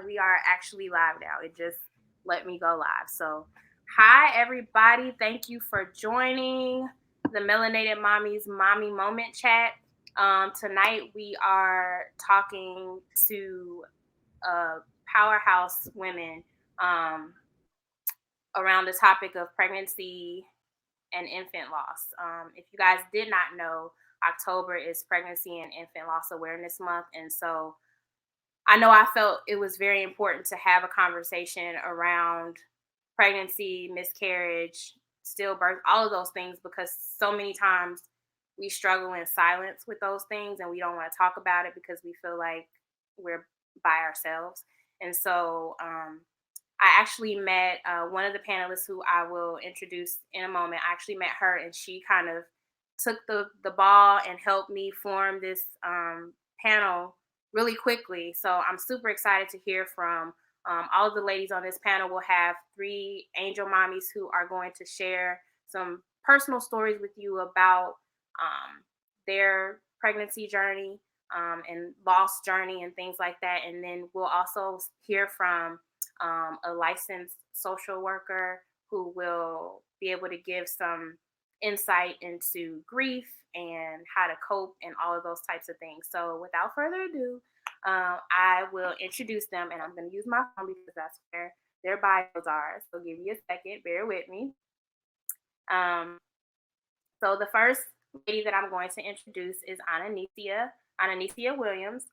we are actually live now. It just let me go live. So, hi everybody. Thank you for joining the Melanated Mommies Mommy Moment Chat. Tonight we are talking to powerhouse women um, around the topic of pregnancy and infant loss. If you guys did not know, October is Pregnancy and Infant Loss Awareness Month, and so I know I felt it was very important to have a conversation around pregnancy, miscarriage, stillbirth, all of those things, because so many times we struggle in silence with those things and we don't want to talk about it because we feel like we're by ourselves. And so I actually met one of the panelists who I will introduce in a moment. I actually met her and she kind of took the ball and helped me form this panel really quickly. So I'm super excited to hear from all of the ladies on this panel. Will have three angel mommies who are going to share some personal stories with you about their pregnancy journey and loss journey and things like that. And then we'll also hear from a licensed social worker who will be able to give some insight into grief and how to cope and all of those types of things. So without further ado, I will introduce them, and I'm going to use my phone because that's where their bios are. So give me a second, bear with me. Um, so the first lady that I'm going to introduce is Ananicia Williams.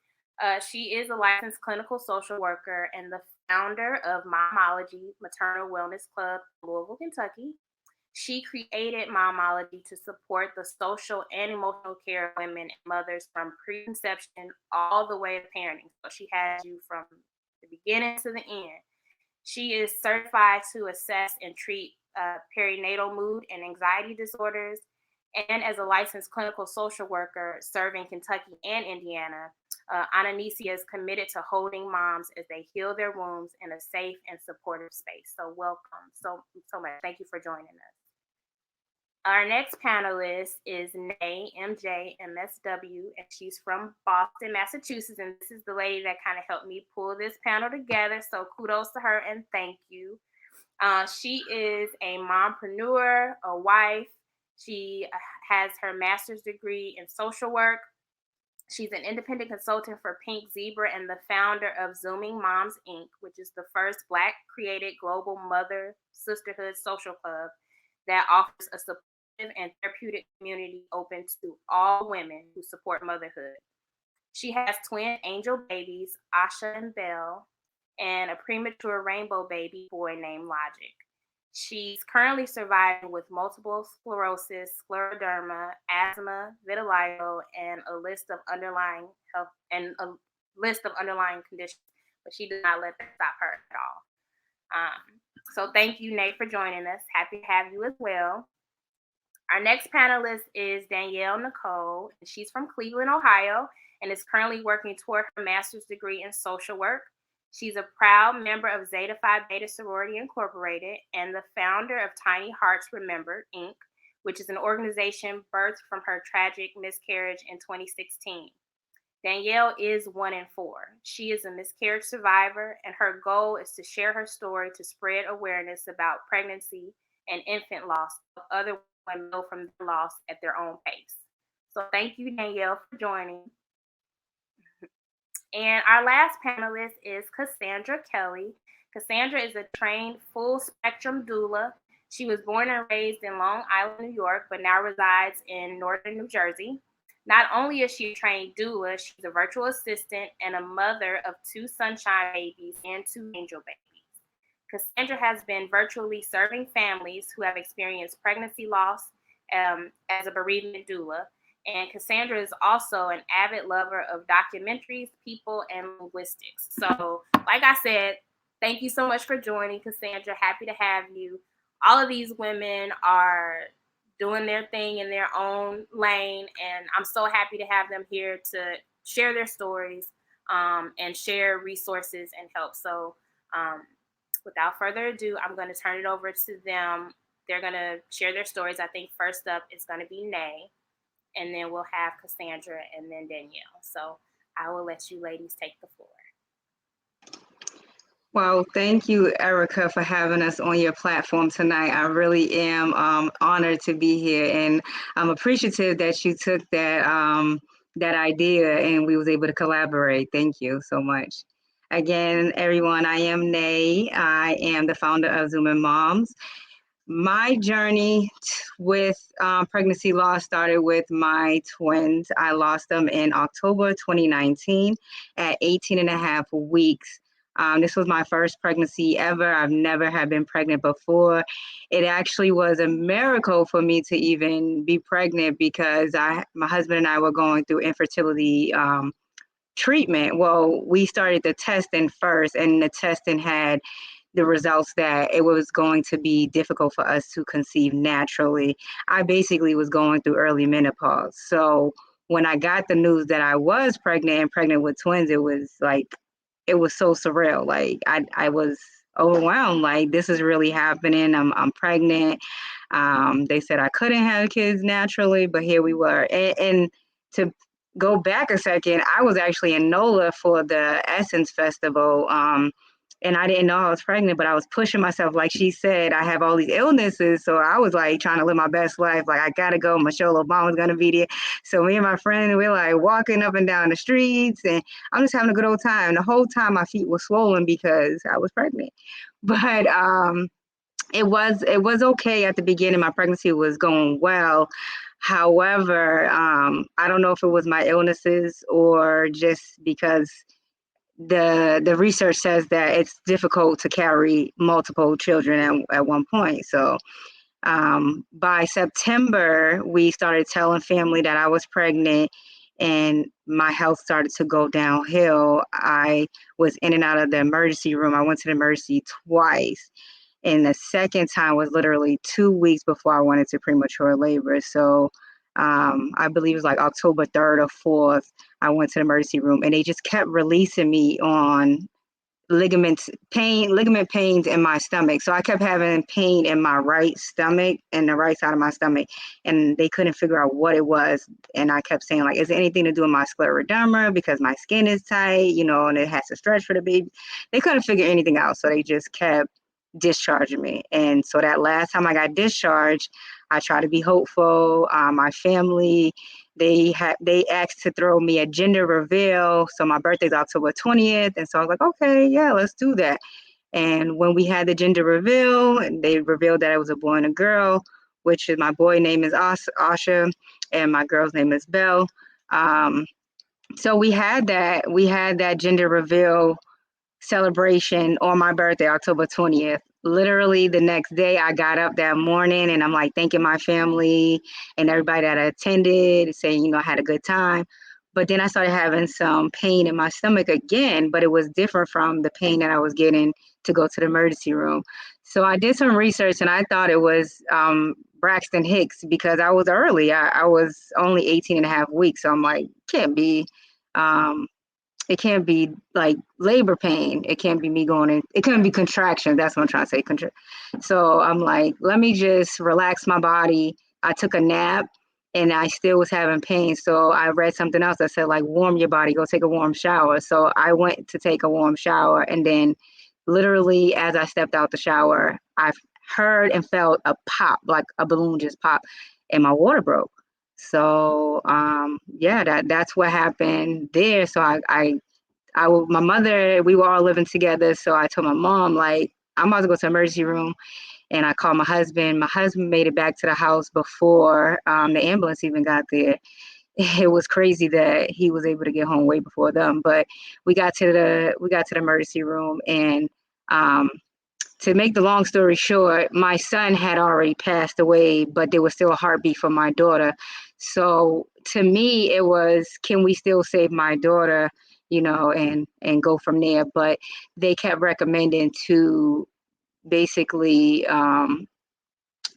She is a licensed clinical social worker and the founder of Mommology Maternal Wellness Club in Louisville, Kentucky. She created Mommology to support the social and emotional care of women and mothers from preconception all the way to parenting. So she has you from the beginning to the end. She is certified to assess and treat perinatal mood and anxiety disorders. And as a licensed clinical social worker serving Kentucky and Indiana, Ananicia is committed to holding moms as they heal their wombs in a safe and supportive space. So welcome so much. Thank you for joining us. Our next panelist is Nay, MJ, MSW, and she's from Boston, Massachusetts. And this is the lady that kind of helped me pull this panel together. So kudos to her and thank you. She is a mompreneur, a wife. She has her master's degree in social work. She's an independent consultant for Pink Zebra and the founder of Zooming Moms Inc., which is the first Black created global mother sisterhood social club that offers a supportive and therapeutic community open to all women who support motherhood. She has twin angel babies, Asha and Belle, and a premature rainbow baby boy named Logic. She's currently surviving with multiple sclerosis, scleroderma, asthma, vitiligo, and a list of underlying conditions. But she did not let that stop her at all. So thank you, Nate, for joining us. Happy to have you as well. Our next panelist is Danielle Nicole, and she's from Cleveland, Ohio, and is currently working toward her master's degree in social work. She's a proud member of Zeta Phi Beta Sorority Incorporated and the founder of Tiny Hearts Remembered, Inc., which is an organization birthed from her tragic miscarriage in 2016. Danielle is 1 in 4. She is a miscarriage survivor, and her goal is to share her story to spread awareness about pregnancy and infant loss of other women know from their loss at their own pace. So thank you, Danielle, for joining. And our last panelist is Cassandra Kelly. Cassandra is a trained full spectrum doula. She was born and raised in Long Island, New York, but now resides in northern New Jersey. Not only is she a trained doula, she's a virtual assistant and a mother of 2 sunshine babies and 2 angel babies. Cassandra has been virtually serving families who have experienced pregnancy loss as a bereavement doula. And Cassandra is also an avid lover of documentaries, people, and linguistics. So, like I said, thank you so much for joining, Cassandra. Happy to have you. All of these women are doing their thing in their own lane, and I'm so happy to have them here to share their stories and share resources and help. So, without further ado, I'm going to turn it over to them. They're going to share their stories. I think first up is going to be Nay, and then we'll have Cassandra and then Danielle. So I will let you ladies take the floor. Well, thank you, Erica, for having us on your platform tonight. I really am honored to be here, and I'm appreciative that you took that idea and we was able to collaborate. Thank you so much. Again, everyone, I am Nay. I am the founder of Zoom and Moms. My journey with pregnancy loss started with my twins. I lost them in October 2019 at 18 and a half weeks. This was my first pregnancy ever. I've never had been pregnant before. It actually was a miracle for me to even be pregnant because my husband and I were going through infertility treatment. Well, we started the testing first, and the testing had the results that it was going to be difficult for us to conceive naturally. I basically was going through early menopause. So when I got the news that I was pregnant and pregnant with twins, it was like, it was so surreal. Like I was overwhelmed. Like this is really happening. I'm pregnant. They said I couldn't have kids naturally, but here we were. And to go back a second, I was actually in NOLA for the Essence Festival. And I didn't know I was pregnant, but I was pushing myself. Like she said, I have all these illnesses. So I was like trying to live my best life. Like, I got to go. Michelle Obama's going to be there. So me and my friend, we're like walking up and down the streets, and I'm just having a good old time. The whole time my feet were swollen because I was pregnant. But it was okay at the beginning. My pregnancy was going well. However, I don't know if it was my illnesses or just because the research says that it's difficult to carry multiple children at one point. So by September, we started telling family that I was pregnant, and my health started to go downhill. I was in and out of the emergency room. I went to the emergency twice. And the second time was literally 2 weeks before I went into premature labor. So I believe it was like October 3rd or 4th, I went to the emergency room, and they just kept releasing me on ligament pains in my stomach. So I kept having pain in my right stomach and the right side of my stomach, and they couldn't figure out what it was. And I kept saying, like, is it anything to do with my scleroderma because my skin is tight, and it has to stretch for the baby? They couldn't figure anything out, so they just kept discharging me. And so that last time I got discharged, I tried to be hopeful. My family, they asked to throw me a gender reveal. So my birthday's October 20th. And so I was like, okay, yeah, let's do that. And when we had the gender reveal, they revealed that it was a boy and a girl, which is my boy name is Asha and my girl's name is Belle. So we had that gender reveal celebration on my birthday, October 20th. Literally the next day, I got up that morning and I'm like thanking my family and everybody that attended, saying, I had a good time. But then I started having some pain in my stomach again, but it was different from the pain that I was getting to go to the emergency room. So I did some research and I thought it was Braxton Hicks because I was early. I was only 18 and a half weeks. So I'm like, can't be. Um, it can't be like labor pain. It can't be me going in. It couldn't be contractions. That's what I'm trying to say. So I'm like, let me just relax my body. I took a nap and I still was having pain. So I read something else that said, like, warm your body, go take a warm shower. So I went to take a warm shower. And then literally as I stepped out the shower, I heard and felt a pop, like a balloon just popped, and my water broke. So yeah, that's what happened there. So my mother, we were all living together. So I told my mom, like, I'm about to go to the emergency room. And I called my husband. My husband made it back to the house before the ambulance even got there. It was crazy that he was able to get home way before them. But we got to the emergency room, and to make the long story short, my son had already passed away, but there was still a heartbeat for my daughter. So to me, it was, can we still save my daughter, and go from there? But they kept recommending to basically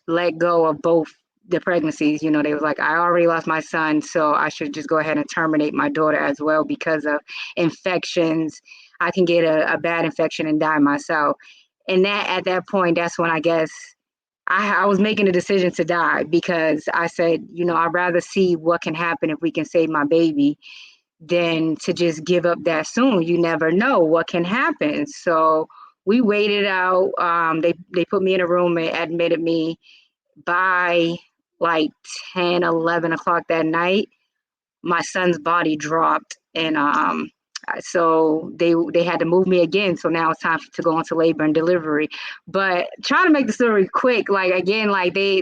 let go of both the pregnancies. They was like, I already lost my son, so I should just go ahead and terminate my daughter as well because of infections. I can get a bad infection and die myself. And that at that point, that's when I guess I was making a decision to die because I said, I'd rather see what can happen if we can save my baby than to just give up that soon. You never know what can happen. So we waited out. They put me in a room and admitted me. By like 10, 11 o'clock that night, my son's body dropped, and so they had to move me again. So now it's time to go into labor and delivery. But trying to make the story quick, like again, like they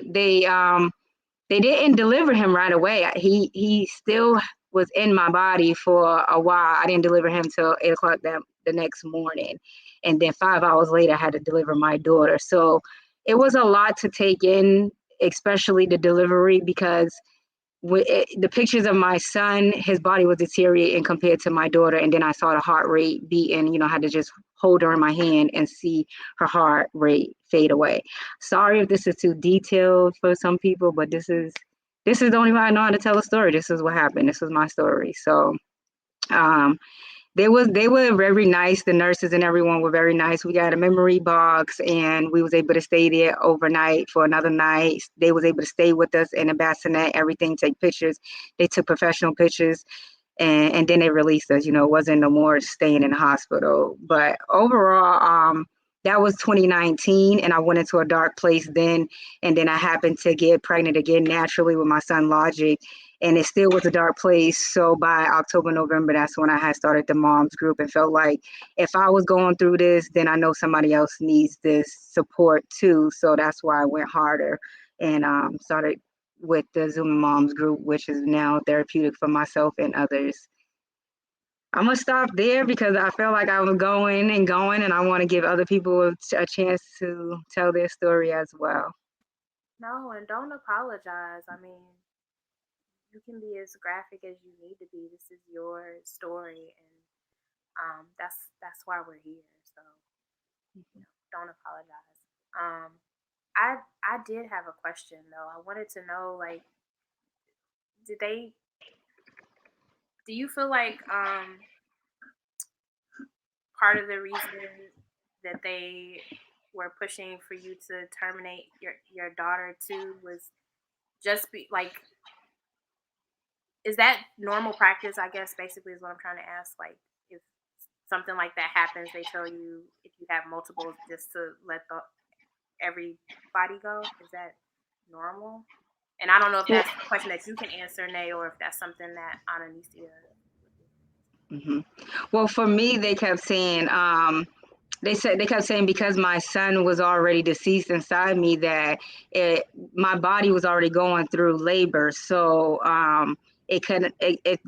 didn't deliver him right away. He still was in my body for a while. I didn't deliver him till 8 o'clock the next morning, and then 5 hours later, I had to deliver my daughter. So it was a lot to take in, especially the delivery, because the pictures of my son, his body was deteriorating compared to my daughter, and then I saw the heart rate beating. I had to just hold her in my hand and see her heart rate fade away. Sorry if this is too detailed for some people, but this is the only way I know how to tell a story. This is what happened. This was my story. So um they were very nice. The nurses and everyone were very nice. We got a memory box, and we was able to stay there overnight for another night. They was able to stay with us in a bassinet, everything, take pictures. They took professional pictures, and then they released us. It wasn't no more staying in the hospital. But overall, that was 2019, and I went into a dark place then. And then I happened to get pregnant again naturally with my son Logic, and it still was a dark place. So by October, November, that's when I had started the moms group, and felt like if I was going through this, then I know somebody else needs this support too. So that's why I went harder and started with the Zoom Moms group, which is now therapeutic for myself and others. I'm gonna stop there because I feel like I was going and going, and I want to give other people a chance to tell their story as well. No, and don't apologize. I mean, you can be as graphic as you need to be. This is your story, and that's why we're here. So don't apologize. I did have a question though. I wanted to know, like, did they? Do you feel like part of the reason that they were pushing for you to terminate your daughter too was just be like, is that normal practice? I guess basically is what I'm trying to ask. Like, if something like that happens, they tell you if you have multiples just to let everybody go. Is that normal? And I don't know if Well, that's a question that you can answer, Nay, or if that's something that Ananistia. hmm well, for me, they kept saying, they kept saying because my son was already deceased inside me, that my body was already going through labor. So the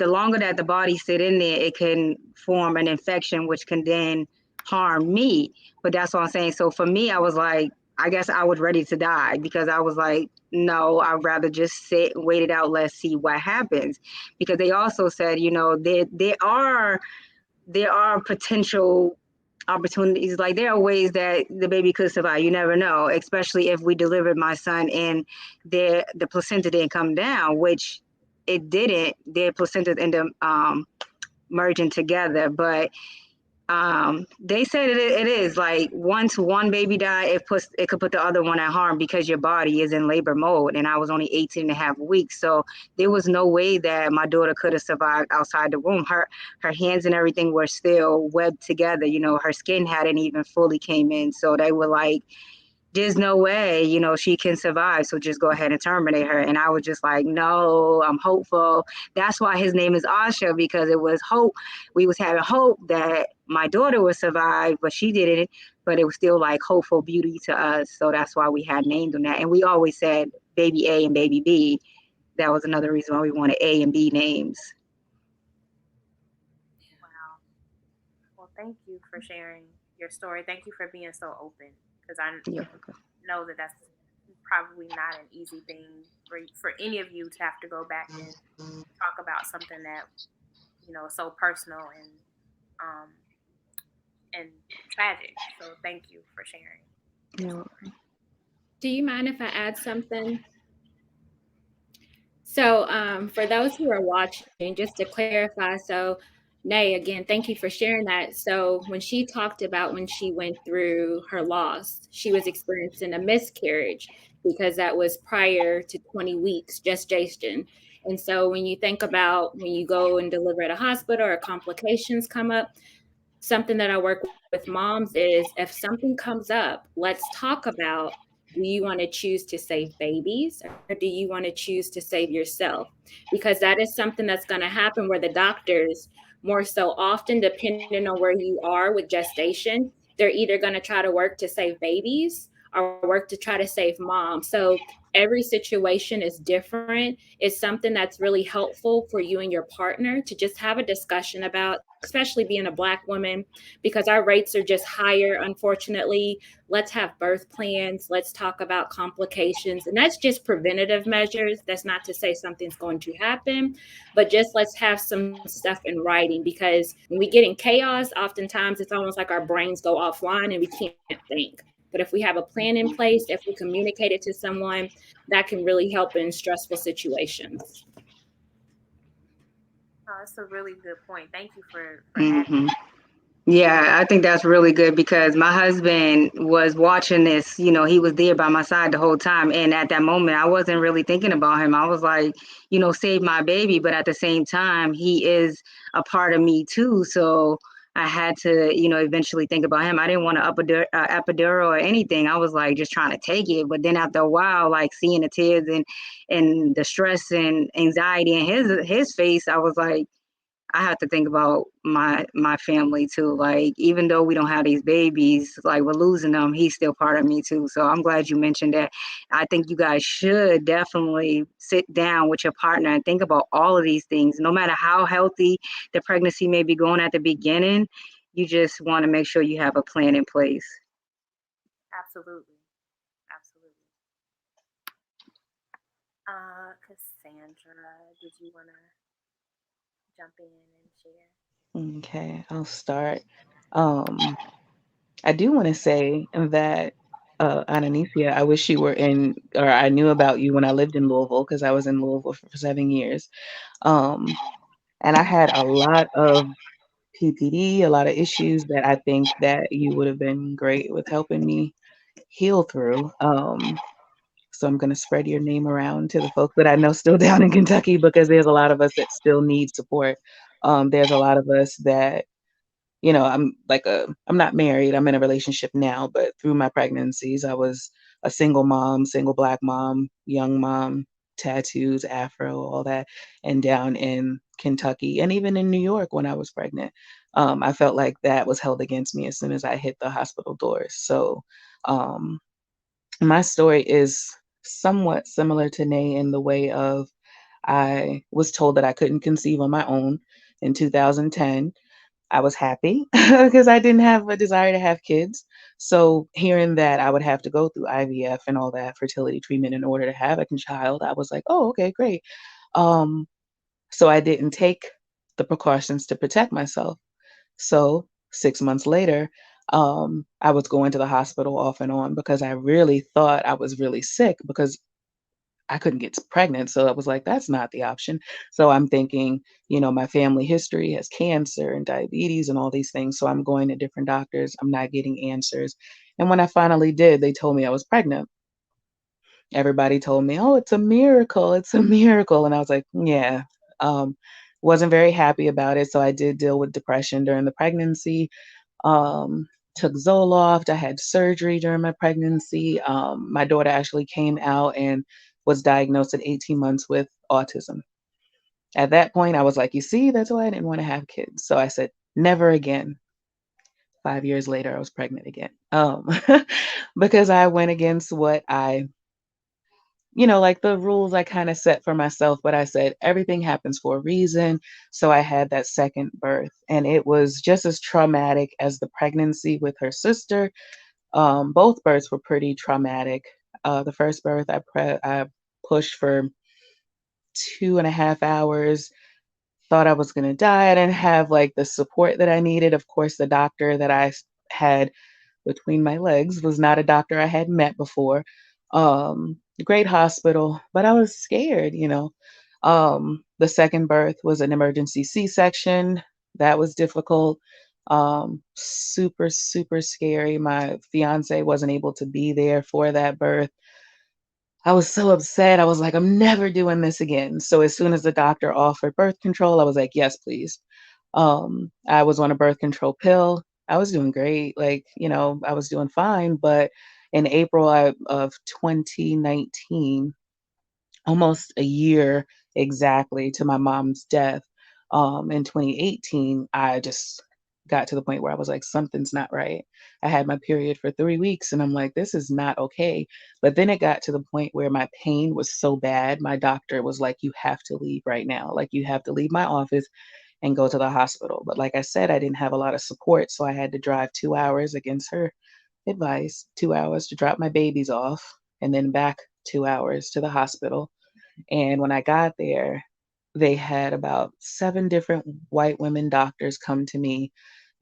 longer that the body sit in there, it can form an infection, which can then harm me. But that's what I'm saying. So for me, I was like, I guess I was ready to die, because I was like, no, I'd rather just sit, wait it out, let's see what happens. Because they also said, there are potential opportunities. Like, there are ways that the baby could survive. You never know, especially if we delivered my son and the placenta didn't come down, which it didn't. Their placenta ended up merging together. But they said it is like, once one baby died, it could put the other one at harm, because your body is in labor mode. And I was only 18 and a half weeks, so there was no way that my daughter could have survived outside the womb. Her hands and everything were still webbed together. Her skin hadn't even fully came in, so they were like, there's no way, she can survive. So just go ahead and terminate her. And I was just like, no, I'm hopeful. That's why his name is Asha, because it was hope. We was having hope that my daughter would survive, but she didn't. But it was still like hopeful beauty to us. So that's why we had named them that. And we always said baby A and baby B. That was another reason why we wanted A and B names. Wow. Well, thank you for sharing your story. Thank you for being so open, because I Yeah. know that that's probably not an easy thing for any of you to have to go back and talk about something that is so personal um and tragic. So thank you for sharing. Yeah. Do you mind if I add something? So for those who are watching, just to clarify, so Nay, again, thank you for sharing that. So when she talked about when she went through her loss, she was experiencing a miscarriage, because that was prior to 20 weeks gestation. And so when you think about when you go and deliver at a hospital or complications come up, something that I work with moms is, if something comes up, let's talk about, do you want to choose to save babies, or do you want to choose to save yourself? Because that is something that's going to happen where the doctors, more so often, depending on where you are with gestation, they're either going to try to work to save babies or work to try to save mom. So every situation is different. It's something that's really helpful for you and your partner to just have a discussion about, especially being a Black woman, because our rates are just higher, unfortunately. Let's have birth plans. Let's talk about complications. And that's just preventative measures. That's not to say something's going to happen, but just let's have some stuff in writing, because when we get in chaos, oftentimes it's almost like our brains go offline and we can't think. But if we have a plan in place, if we communicate it to someone, that can really help in stressful situations. Oh, that's a really good point. Thank you for adding. Yeah, I think that's really good because my husband was watching this, he was there by my side the whole time. And at that moment, I wasn't really thinking about him. I was like, save my baby. But at the same time, he is a part of me too. So I had to, eventually think about him. I didn't want to epidural or anything. I was like just trying to take it. But then after a while, like seeing the tears and the stress and anxiety in his face, I was like, I have to think about my family too. Like, even though we don't have these babies, like we're losing them, he's still part of me too. So I'm glad you mentioned that. I think you guys should definitely sit down with your partner and think about all of these things. No matter how healthy the pregnancy may be going at the beginning, you just want to make sure you have a plan in place. Absolutely. Absolutely. Cassandra, did you want to jump in and share? Okay, I'll start. Um, I do want to say that, Ananicia, I wish you were in, or I knew about you when I lived in Louisville, because I was in Louisville for 7 years. Um, and I had a lot of PPD, a lot of issues that I think that you would have been great with helping me heal through. So I'm going to spread your name around to the folks that I know still down in Kentucky, because there's a lot of us that still need support. There's a lot of us that, I'm not married. I'm in a relationship now, but through my pregnancies, I was a single mom, single Black mom, young mom, tattoos, afro, all that. And down in Kentucky and even in New York when I was pregnant, I felt like that was held against me as soon as I hit the hospital doors. So, um, my story is somewhat similar to Nay in the way of, I was told that I couldn't conceive on my own in 2010. I was happy because I didn't have a desire to have kids. So hearing that I would have to go through IVF and all that fertility treatment in order to have a child, I was like, oh, okay, great. Um, so I didn't take the precautions to protect myself. So 6 months later, I was going to the hospital off and on because I really thought I was really sick because I couldn't get pregnant. So I was like, that's not the option. So I'm thinking, my family history has cancer and diabetes and all these things. So I'm going to different doctors. I'm not getting answers. And when I finally did, they told me I was pregnant. Everybody told me, oh, it's a miracle. It's a miracle. And I was like, yeah. Um, wasn't very happy about it. So I did deal with depression during the pregnancy. Um, took Zoloft. I had surgery during my pregnancy. My daughter actually came out and was diagnosed at 18 months with autism. At that point, I was like, you see, that's why I didn't want to have kids. So I said, never again. 5 years later, I was pregnant again. Because I went against what like the rules I kind of set for myself, but I said everything happens for a reason. So I had that second birth, and it was just as traumatic as the pregnancy with her sister. Both births were pretty traumatic. The first birth, I pushed for 2.5 hours, thought I was going to die. I didn't have like the support that I needed. Of course, the doctor that I had between my legs was not a doctor I had met before. Great hospital, but I was scared. The second birth was an emergency C-section. That was difficult. Super, super scary. My fiance wasn't able to be there for that birth. I was so upset. I was like, I'm never doing this again. So as soon as the doctor offered birth control, I was like, yes, please. I was on a birth control pill. I was doing great. Like, I was doing fine. But in April of 2019, almost a year exactly to my mom's death, in 2018, I just got to the point where I was like, something's not right. I had my period for 3 weeks and I'm like, this is not okay. But then it got to the point where my pain was so bad, my doctor was like, you have to leave right now. Like, you have to leave my office and go to the hospital. But like I said, I didn't have a lot of support. So I had to drive 2 hours against her advice, 2 hours to drop my babies off, and then back 2 hours to the hospital. And when I got there, they had about 7 different white women doctors come to me,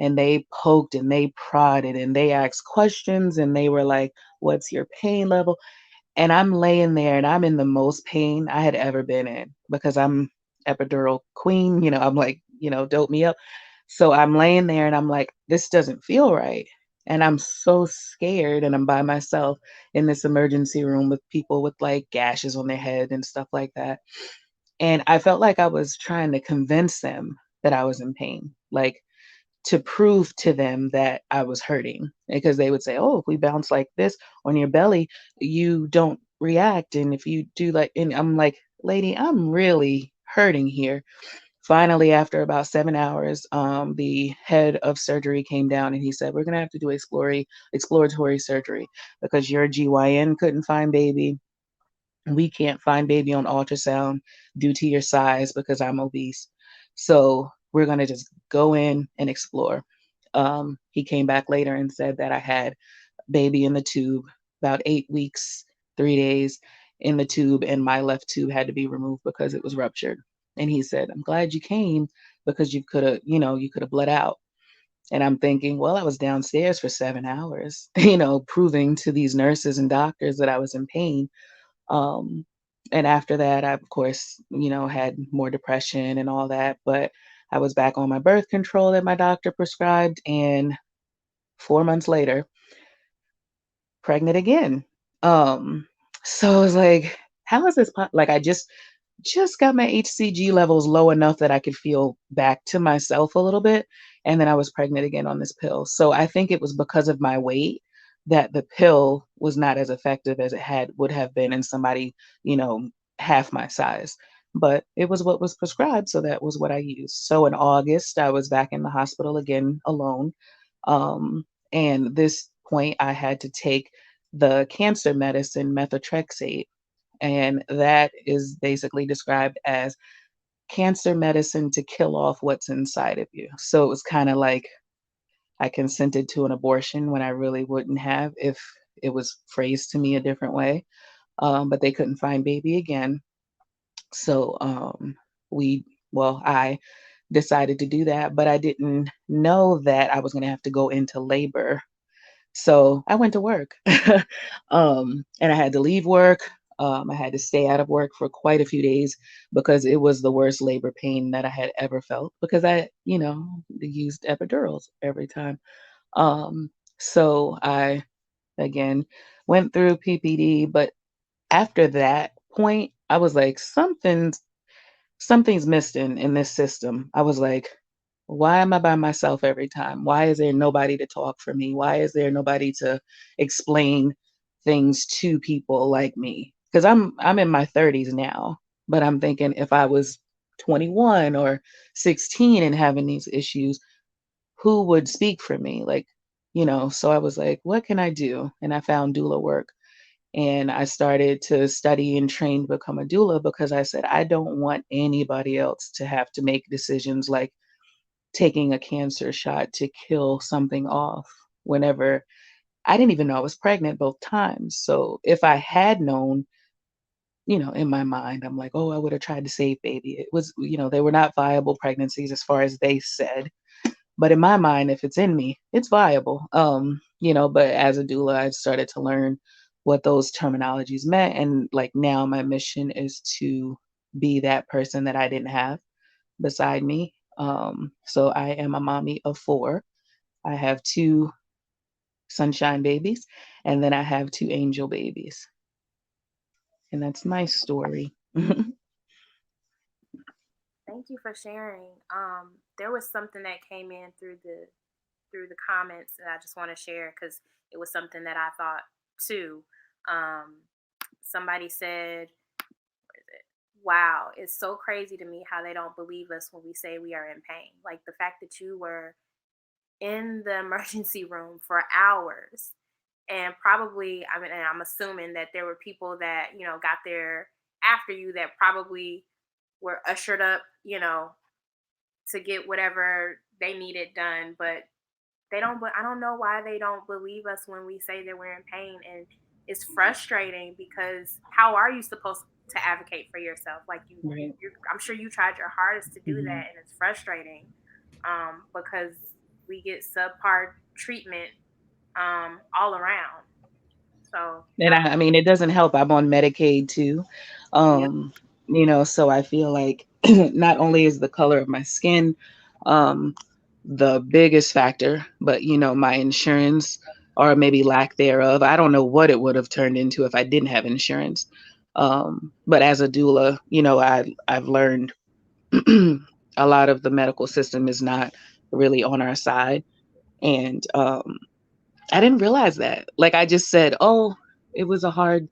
and they poked and they prodded and they asked questions and they were like, what's your pain level? And I'm laying there and I'm in the most pain I had ever been in because I'm epidural queen, I'm like, dope me up. So I'm laying there and I'm like, this doesn't feel right. And I'm so scared and I'm by myself in this emergency room with people with like gashes on their head and stuff like that. And I felt like I was trying to convince them that I was in pain, like to prove to them that I was hurting, because they would say, oh, if we bounce like this on your belly, you don't react. And if you do like, and I'm like, lady, I'm really hurting here. Finally, after about 7 hours, the head of surgery came down and he said, we're going to have to do exploratory surgery because your GYN couldn't find baby. We can't find baby on ultrasound due to your size because I'm obese. So we're going to just go in and explore. He came back later and said that I had baby in the tube, about 8 weeks, 3 days in the tube, and my left tube had to be removed because it was ruptured. And he said, I'm glad you came because you could have bled out. And I'm thinking, well, I was downstairs for 7 hours, proving to these nurses and doctors that I was in pain. um, and after that, I, of course, had more depression and all that. But I was back on my birth control that my doctor prescribed. And 4 months later, pregnant again. Um, so I was like, how is this? Like, I just got my HCG levels low enough that I could feel back to myself a little bit. And then I was pregnant again on this pill. So I think it was because of my weight that the pill was not as effective as it would have been in somebody, you know, half my size. But it was what was prescribed. So that was what I used. So in August, I was back in the hospital again alone. And this point, I had to take the cancer medicine methotrexate, and that is basically described as cancer medicine to kill off what's inside of you. So it was kind of like I consented to an abortion when I really wouldn't have if it was phrased to me a different way. But they couldn't find baby again. So we, well, I decided to do that, but I didn't know that I was going to have to go into labor. So I went to work. And I had to leave work. I had to stay out of work for quite a few days because it was the worst labor pain that I had ever felt because I, used epidurals every time. So I, again, went through PPD, but after that point, I was like, something's missing in this system. I was like, why am I by myself every time? Why is there nobody to talk for me? Why is there nobody to explain things to people like me? Because I'm in my 30s now, but I'm thinking if I was 21 or 16 and having these issues, who would speak for me? Like, so I was like, what can I do? And I found doula work. And I started to study and train to become a doula because I said, I don't want anybody else to have to make decisions like taking a cancer shot to kill something off whenever I didn't even know I was pregnant both times. So if I had known, in my mind, I'm like, oh, I would have tried to save baby. It was, they were not viable pregnancies as far as they said. But in my mind, if it's in me, it's viable. But as a doula, I started to learn what those terminologies meant. And like now my mission is to be that person that I didn't have beside me. So I am a mommy of 4. I have 2 sunshine babies, and then I have 2 angel babies. And that's my story. Thank Thank you for sharing. There was something that came in through the comments that I just want to share because it was something that I thought too. Um, Somebody said, where is it? Wow, it's so crazy to me how they don't believe us when we say we are in pain. Like the fact that you were in the emergency room for hours and probably, I mean, and I'm assuming that there were people that, got there after you that probably were ushered up, to get whatever they needed done, but I don't know why they don't believe us when we say that we're in pain. And it's frustrating because how are you supposed to advocate for yourself? Like Right. I'm sure you tried your hardest to do Mhm. that, and it's frustrating because we get subpar treatment all around. So And I mean, it doesn't help. I'm on Medicaid too. yep. So I feel like not only is the color of my skin um, the biggest factor, but my insurance or maybe lack thereof. I don't know what it would have turned into if I didn't have insurance. But as a doula, I've learned a lot of the medical system is not really on our side. And I didn't realize that. Like I just said, oh, it was a hard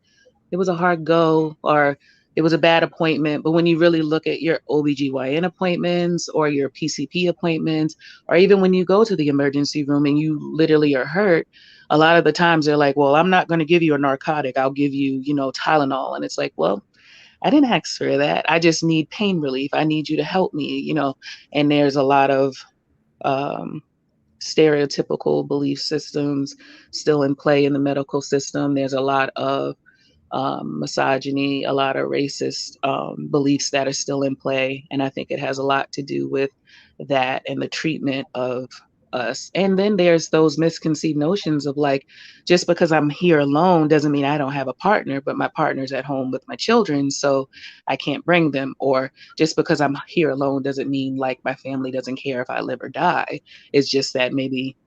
it was a hard go or it was a bad appointment. But when you really look at your OBGYN appointments or your PCP appointments, or even when you go to the emergency room and you literally are hurt, a lot of the times they're like, well, I'm not going to give you a narcotic. I'll give you, Tylenol. And it's like, well, I didn't ask for that. I just need pain relief. I need you to help me, and there's a lot of um, stereotypical belief systems still in play in the medical system. There's a lot of misogyny, a lot of racist beliefs that are still in play. And I think it has a lot to do with that and the treatment of us. And then there's those misconceived notions of like, just because I'm here alone doesn't mean I don't have a partner, but my partner's at home with my children, so I can't bring them. Or just because I'm here alone doesn't mean like my family doesn't care if I live or die. It's just that maybe,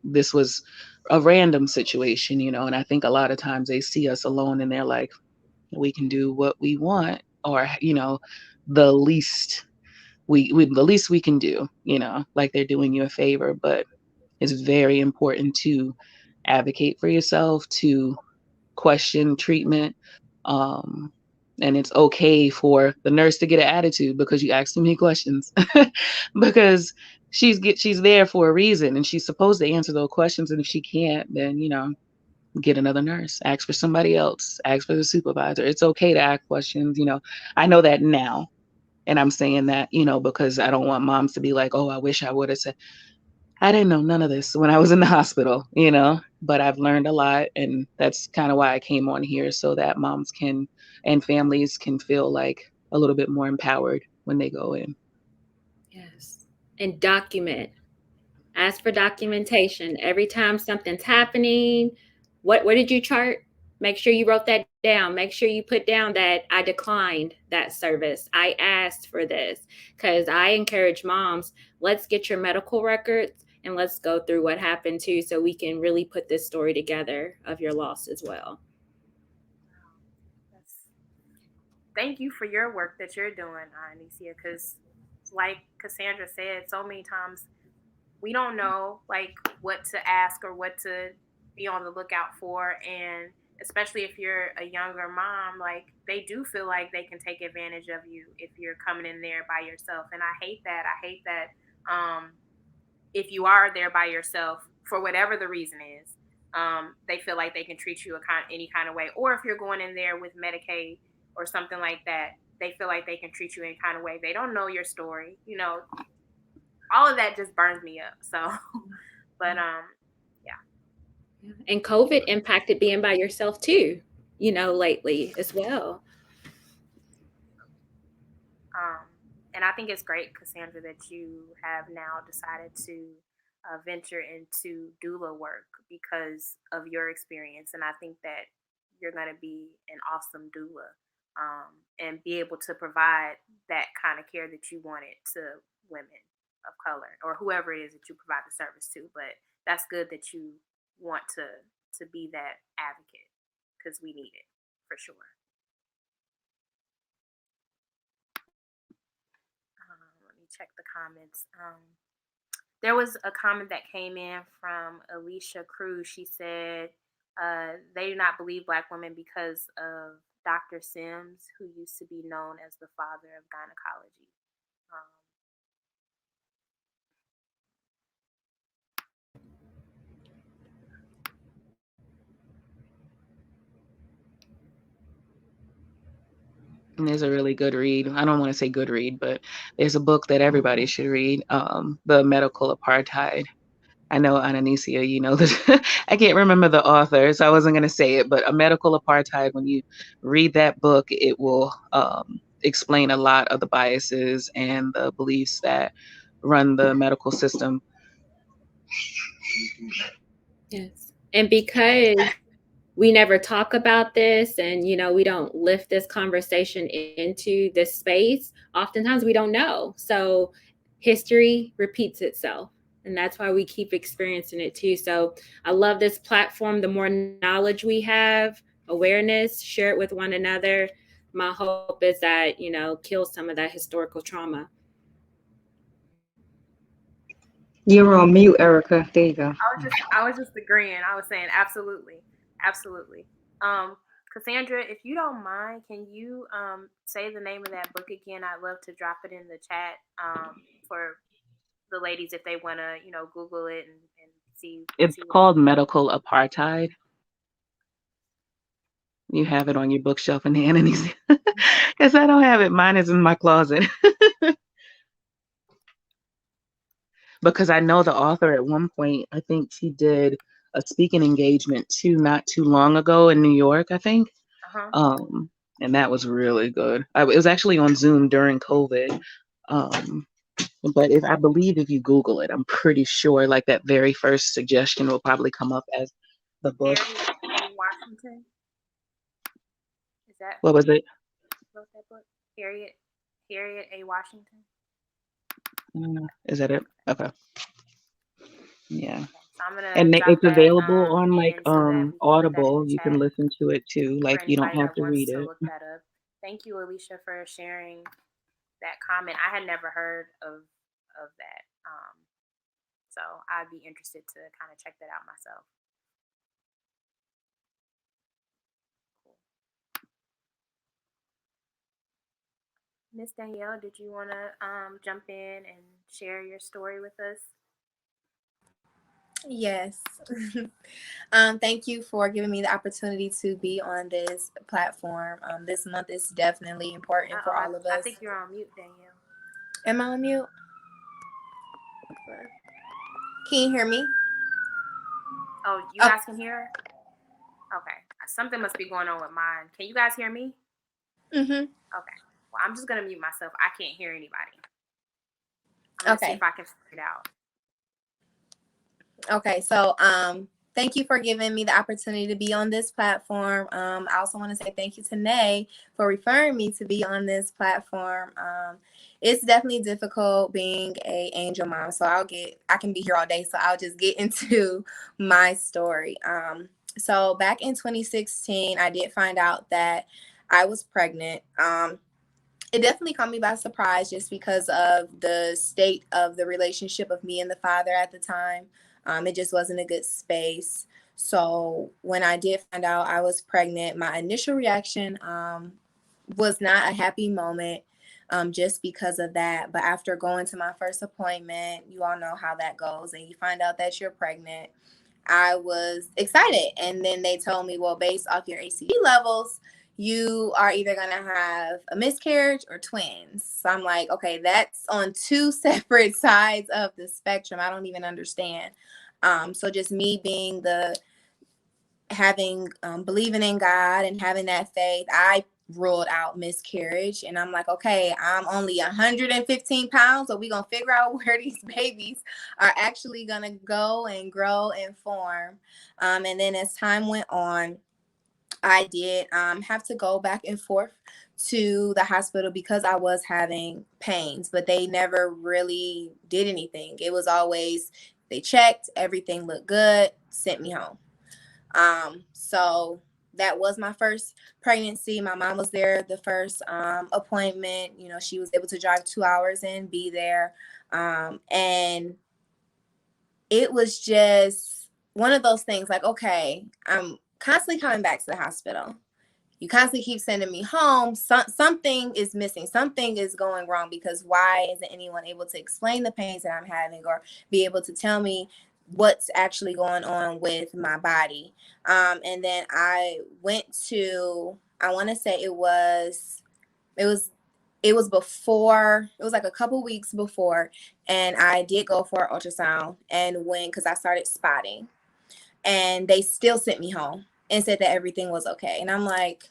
this was a random situation, and I think a lot of times they see us alone and they're like, we can do what we want, or the least the least we can do, like they're doing you a favor. But it's very important to advocate for yourself, to question treatment. Um, and it's okay for the nurse to get an attitude because you asked too many questions, because she's there for a reason and she's supposed to answer those questions. And if she can't, then get another nurse, ask for somebody else, ask for the supervisor. It's okay to ask questions. I know that now, and I'm saying that because I don't want moms to be like, oh, I wish I would have said. I didn't know none of this when I was in the hospital, but I've learned a lot. And that's kind of why I came on here, so that moms can and families can feel like a little bit more empowered when they go in. Yes. And document. Ask for documentation. Every time something's happening, what did you chart? Make sure you wrote that down. Make sure you put down that I declined that service. I asked for this. Because I encourage moms, let's get your medical records and let's go through what happened too, so we can really put this story together of your loss as well. Thank you for your work that you're doing, Anicia, because like Cassandra said, so many times we don't know like what to ask or what to be on the lookout for. And especially if you're a younger mom, like they do feel like they can take advantage of you if you're coming in there by yourself. And I hate that. If you are there by yourself for whatever the reason is, they feel like they can treat you any kind of way. Or if you're going in there with Medicaid or something like that, they feel like they can treat you any kind of way. They don't know your story, all of that just burns me up. So, but yeah. And COVID impacted being by yourself too, lately as well. And I think it's great, Cassandra, that you have now decided to venture into doula work because of your experience. And I think that you're going to be an awesome doula and be able to provide that kind of care that you wanted to women of color or whoever it is that you provide the service to. But that's good that you want to be that advocate because we need it for sure. check the comments. There was a comment that came in from Alicia Cruz. She said they do not believe Black women because of Dr. Sims, who used to be known as the father of gynecology. And there's a really good read. I don't want to say good read, but there's a book that everybody should read, The Medical Apartheid. I know, Ananicia, you know this. I can't remember the author, so I wasn't going to say it, but A Medical Apartheid, when you read that book, it will explain a lot of the biases and the beliefs that run the medical system. Yes. And because we never talk about this and, you know, we don't lift this conversation into this space, oftentimes we don't know. So history repeats itself. And that's why we keep experiencing it too. So I love this platform. The more knowledge we have, awareness, share it with one another. My hope is that, you know, kill some of that historical trauma. You're on mute, Erica. There you go. I was just agreeing. I was saying absolutely. Absolutely. Cassandra, if you don't mind, can you say the name of that book again? I'd love to drop it in the chat for the ladies if they want to, you know, Google it and see. It's called Medical Apartheid. You have it on your bookshelf in hand, and because I don't have it. Mine is in my closet. Because I know the author at one point, I think she did a speaking engagement too, not too long ago in New York, I think. And that was really good. It was actually on Zoom during COVID. But I believe if you Google it, I'm pretty sure like that very first suggestion will probably come up as the book. Harriet A. Washington. Is that what was it? Wrote that book? Harriet A. Washington. Is that it? Okay. Yeah. So I'm gonna and it's that, available on like so Audible. You can listen to it too. Like you don't have to read it. Look that up. Thank you, Alicia, for sharing that comment. I had never heard of that. So I'd be interested to kind of check that out myself. Miss Danielle, did you want to jump in and share your story with us? Yes. Thank you for giving me the opportunity to be on this platform. This month is definitely important for all of us. I think you're on mute, Danielle. Am I on mute? Can you hear me? Oh, you guys can hear her? Okay. Something must be going on with mine. Can you guys hear me? Mm-hmm. Okay. Well, I'm just going to mute myself. I can't hear anybody. I'm going to see if I can figure it out. Okay. So, thank you for giving me the opportunity to be on this platform. I also want to say thank you to Nay for referring me to be on this platform. It's definitely difficult being an angel mom. So I can be here all day. So I'll just get into my story. So back in 2016, I did find out that I was pregnant. It definitely caught me by surprise just because of the state of the relationship of me and the father at the time. It just wasn't a good space. So when I did find out I was pregnant, my initial reaction was not a happy moment just because of that. But after going to my first appointment, you all know how that goes, and you find out that you're pregnant. I was excited. And then they told me, well, based off your ACE levels, you are either going to have a miscarriage or twins. So I'm like, okay, that's on two separate sides of the spectrum. I don't even understand. So just me being believing in God and having that faith, I ruled out miscarriage. And I'm like, okay, I'm only 115 pounds. So we're going to figure out where these babies are actually going to go and grow and form. And then as time went on, I did have to go back and forth to the hospital because I was having pains, but they never really did anything. It was always, they checked, everything looked good, sent me home. So that was my first pregnancy. My mom was there the first appointment. You know, she was able to drive 2 hours and be there. And it was just one of those things like, okay, I'm constantly coming back to the hospital. You constantly keep sending me home. Something is missing. Something is going wrong, because why isn't anyone able to explain the pains that I'm having or be able to tell me what's actually going on with my body? And then I went to, I want to say it was before, it was like a couple weeks before, and I did go for an ultrasound, and because I started spotting, and they still sent me home and said that everything was okay. And I'm like,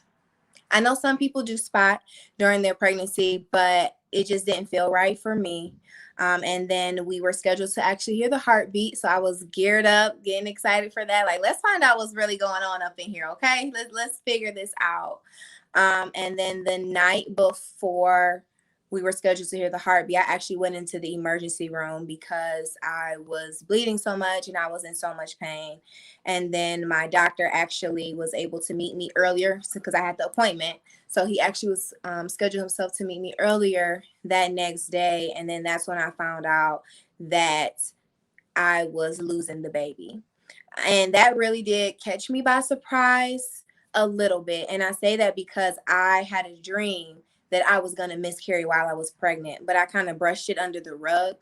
I know some people do spot during their pregnancy, but it just didn't feel right for me. And then we were scheduled to actually hear the heartbeat. So I was geared up, getting excited for that. Like, let's find out what's really going on up in here. Okay. Let's figure this out. And then the night before we were scheduled to hear the heartbeat, I actually went into the emergency room because I was bleeding so much and I was in so much pain. And then my doctor actually was able to meet me earlier because I had the appointment. So he actually was scheduled himself to meet me earlier that next day. And then that's when I found out that I was losing the baby. And that really did catch me by surprise a little bit. And I say that because I had a dream that I was going to miscarry while I was pregnant, but I kind of brushed it under the rug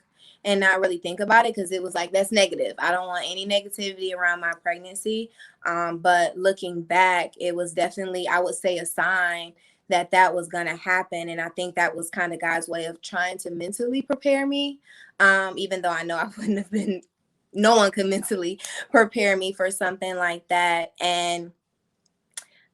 and not really think about it because it was like, that's negative. I don't want any negativity around my pregnancy. But looking back, it was definitely, I would say, a sign that that was going to happen. And I think that was kind of God's way of trying to mentally prepare me, even though I know I wouldn't have been, no one could mentally prepare me for something like that. And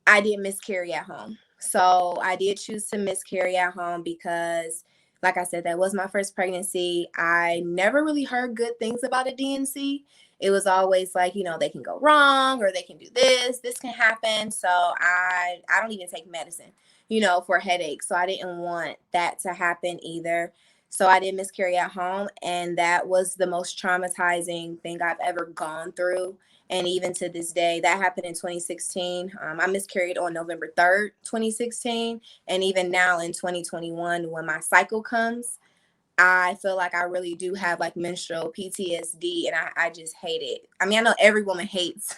I did miscarry at home. So I did choose to miscarry at home because, like I said, that was my first pregnancy. I never really heard good things about a D&C. It was always like, you know, they can go wrong or they can do this can happen. So I don't even take medicine, you know, for headaches. So I didn't want that to happen either. So I did miscarry at home, and that was the most traumatizing thing I've ever gone through. And even to this day, that happened in 2016. I miscarried on November 3rd, 2016. And even now in 2021, when my cycle comes, I feel like I really do have like menstrual PTSD, and I just hate it. I mean, I know every woman hates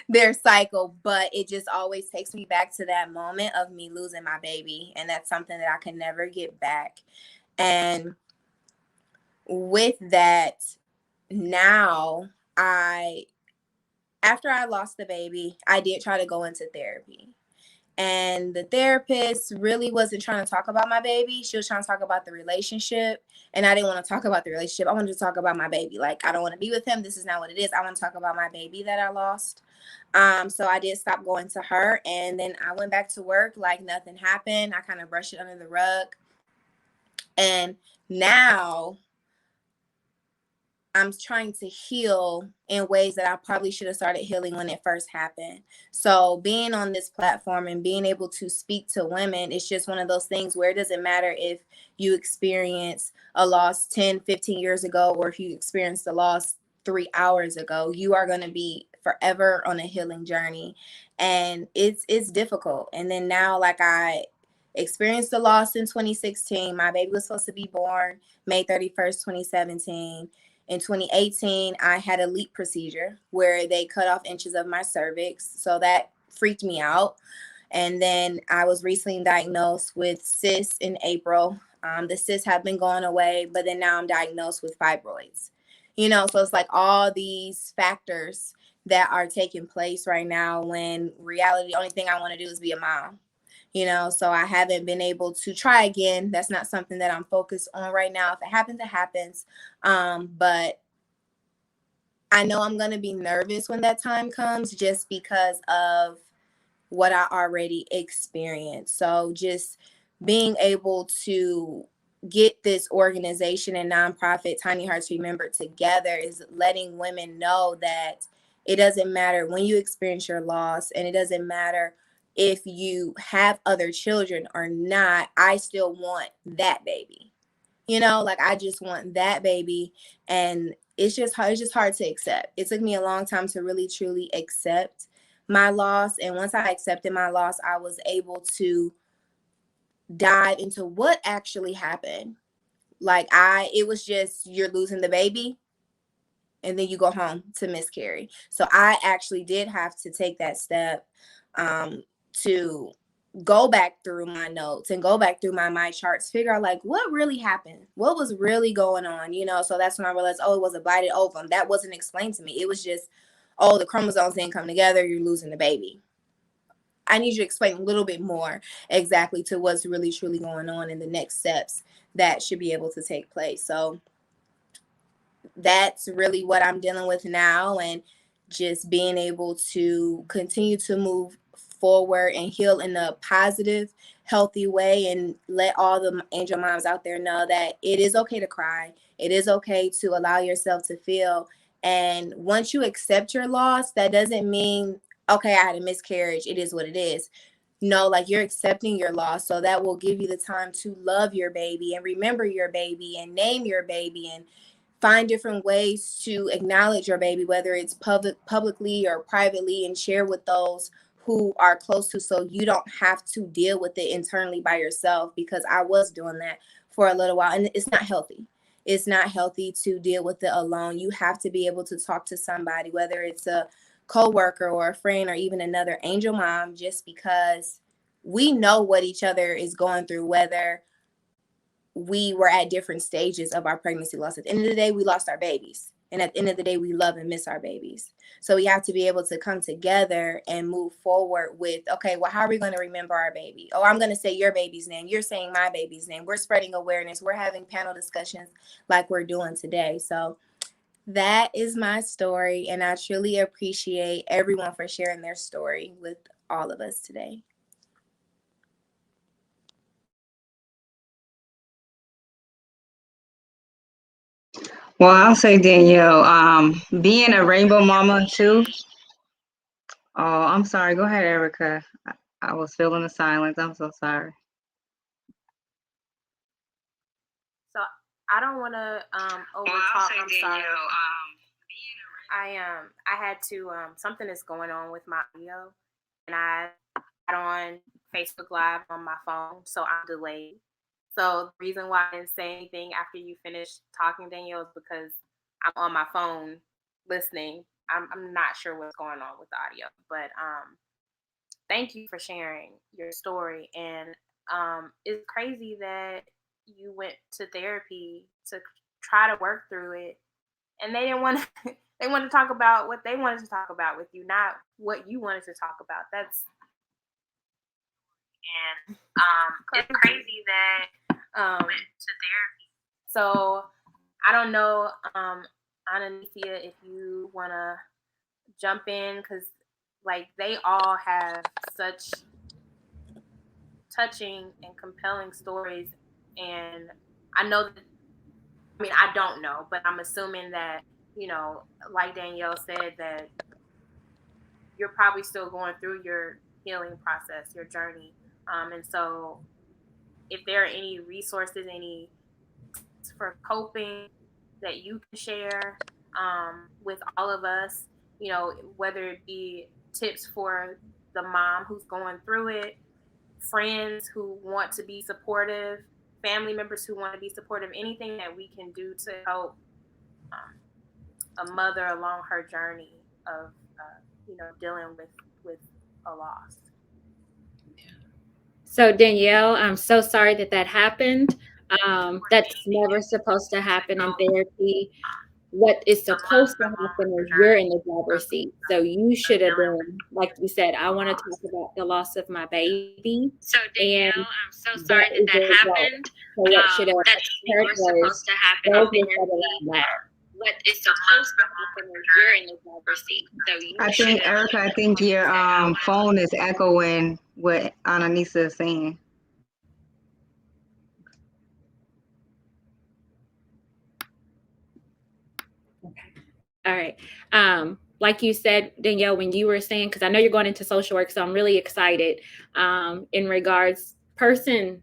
their cycle, but it just always takes me back to that moment of me losing my baby. And that's something that I can never get back. And with that, now after I lost the baby, I did try to go into therapy. And the therapist really wasn't trying to talk about my baby. She was trying to talk about the relationship. And I didn't want to talk about the relationship. I wanted to talk about my baby. Like, I don't want to be with him. This is not what it is. I want to talk about my baby that I lost. So I did stop going to her. And then I went back to work like nothing happened. I kind of brushed it under the rug. And now I'm trying to heal in ways that I probably should have started healing when it first happened. So being on this platform and being able to speak to women, it's just one of those things where it doesn't matter if you experience a loss 10, 15 years ago, or if you experienced a loss 3 hours ago, you are going to be forever on a healing journey. And it's difficult. And then now, like, I experienced the loss in 2016. My baby was supposed to be born May 31st, 2017. In 2018, I had a LEAP procedure where they cut off inches of my cervix. So that freaked me out. And then I was recently diagnosed with cysts in April. The cysts have been going away, but then now I'm diagnosed with fibroids. You know, so it's like all these factors that are taking place right now, when reality, the only thing I want to do is be a mom. You know, so I haven't been able to try again. That's not something that I'm focused on right now. If it happens, it happens. But I know I'm going to be nervous when that time comes, just because of what I already experienced. So just being able to get this organization and nonprofit Tiny Hearts Remembered together is letting women know that it doesn't matter when you experience your loss, and it doesn't matter if you have other children or not. I still want that baby. You know, like, I just want that baby. And it's just hard to accept. It took me a long time to really truly accept. my loss. And once I accepted my loss, I was able to dive into what actually happened. Like it was just, you're losing the baby and then you go home to miscarry. So I actually did have to take that step to go back through my notes and go back through my charts, figure out like what really happened, what was really going on, you know. So that's when I realized, oh, it was a blighted ovum. That wasn't explained to me. It was just, oh, the chromosomes didn't come together, you're losing the baby. I need you to explain a little bit more exactly to what's really truly going on and the next steps that should be able to take place. So that's really what I'm dealing with now, and just being able to continue to move forward and heal in a positive, healthy way, and let all the angel moms out there know that it is okay to cry. It is okay to allow yourself to feel. And once you accept your loss, that doesn't mean, okay, I had a miscarriage, it is what it is. No, like, you're accepting your loss. So that will give you the time to love your baby and remember your baby and name your baby and find different ways to acknowledge your baby, whether it's publicly or privately, and share with those who are close to, so you don't have to deal with it internally by yourself, because I was doing that for a little while, and it's not healthy. It's not healthy to deal with it alone. You have to be able to talk to somebody, whether it's a coworker or a friend or even another angel mom, just because we know what each other is going through, whether we were at different stages of our pregnancy loss. At the end of the day, we lost our babies. And at the end of the day, we love and miss our babies. So we have to be able to come together and move forward with, okay, well, how are we going to remember our baby? Oh, I'm going to say your baby's name. You're saying my baby's name. We're spreading awareness. We're having panel discussions like we're doing today. So that is my story. And I truly appreciate everyone for sharing their story with all of us today. Well, I'll say, Danielle, being a rainbow mama too. Oh, I'm sorry. Go ahead, Erica. I was feeling the silence. I'm so sorry. So I don't want to overtalk. I'm sorry. I had to something is going on with my audio, and I got on Facebook Live on my phone, so I'm delayed. So the reason why I didn't say anything after you finished talking, Danielle, is because I'm on my phone listening. I'm not sure what's going on with the audio, but thank you for sharing your story. And it's crazy that you went to therapy to try to work through it, and they didn't want to. They wanted to talk about what they wanted to talk about with you, not what you wanted to talk about. That's and it's crazy that went to therapy. So I don't know, Ananicia, if you want to jump in, because like they all have such touching and compelling stories, and I know that, I mean, I don't know, but I'm assuming that, you know, like Danielle said, that you're probably still going through your healing process, your journey. And so if there are any resources, any for coping that you can share with all of us, you know, whether it be tips for the mom who's going through it, friends who want to be supportive, family members who want to be supportive, anything that we can do to help a mother along her journey of, you know, dealing with a loss. So Danielle, I'm so sorry that happened. That's never supposed to happen in therapy. What is supposed to happen is you're in the driver's seat. So you should have been, like we said, I want to talk about the loss of my baby. So Danielle, I'm so sorry that happened. So what should have That's never supposed to happen in therapy. What is supposed to happen is you're in the driver's seat. So you Erica, I think your phone is echoing what Ananisa is saying. All right. Like you said, Danielle, when you were saying, because I know you're going into social work, so I'm really excited in regards, person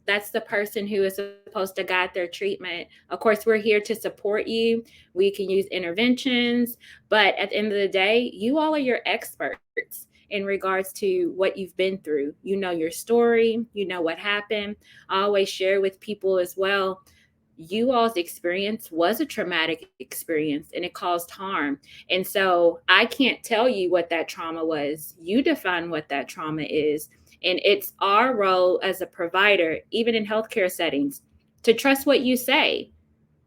That's the person who is supposed to guide their treatment. Of course, we're here to support you. We can use interventions, but at the end of the day, you all are your experts in regards to what you've been through. You know your story, you know what happened. I always share with people as well, you all's experience was a traumatic experience and it caused harm. And so I can't tell you what that trauma was. You define what that trauma is. And it's our role as a provider, even in healthcare settings, to trust what you say.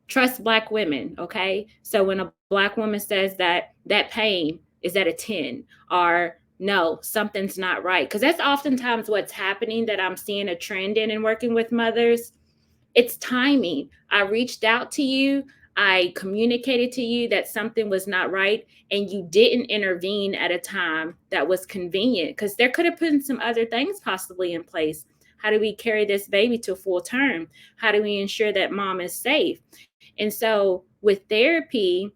Trust Black women, okay? So when a Black woman says that that pain is at a 10, or no, something's not right, because that's oftentimes what's happening that I'm seeing a trend in and working with mothers. It's timing. I reached out to you. I communicated to you that something was not right, and you didn't intervene at a time that was convenient, because there could have been some other things possibly in place. How do we carry this baby to full term? How do we ensure that mom is safe? And so with therapy,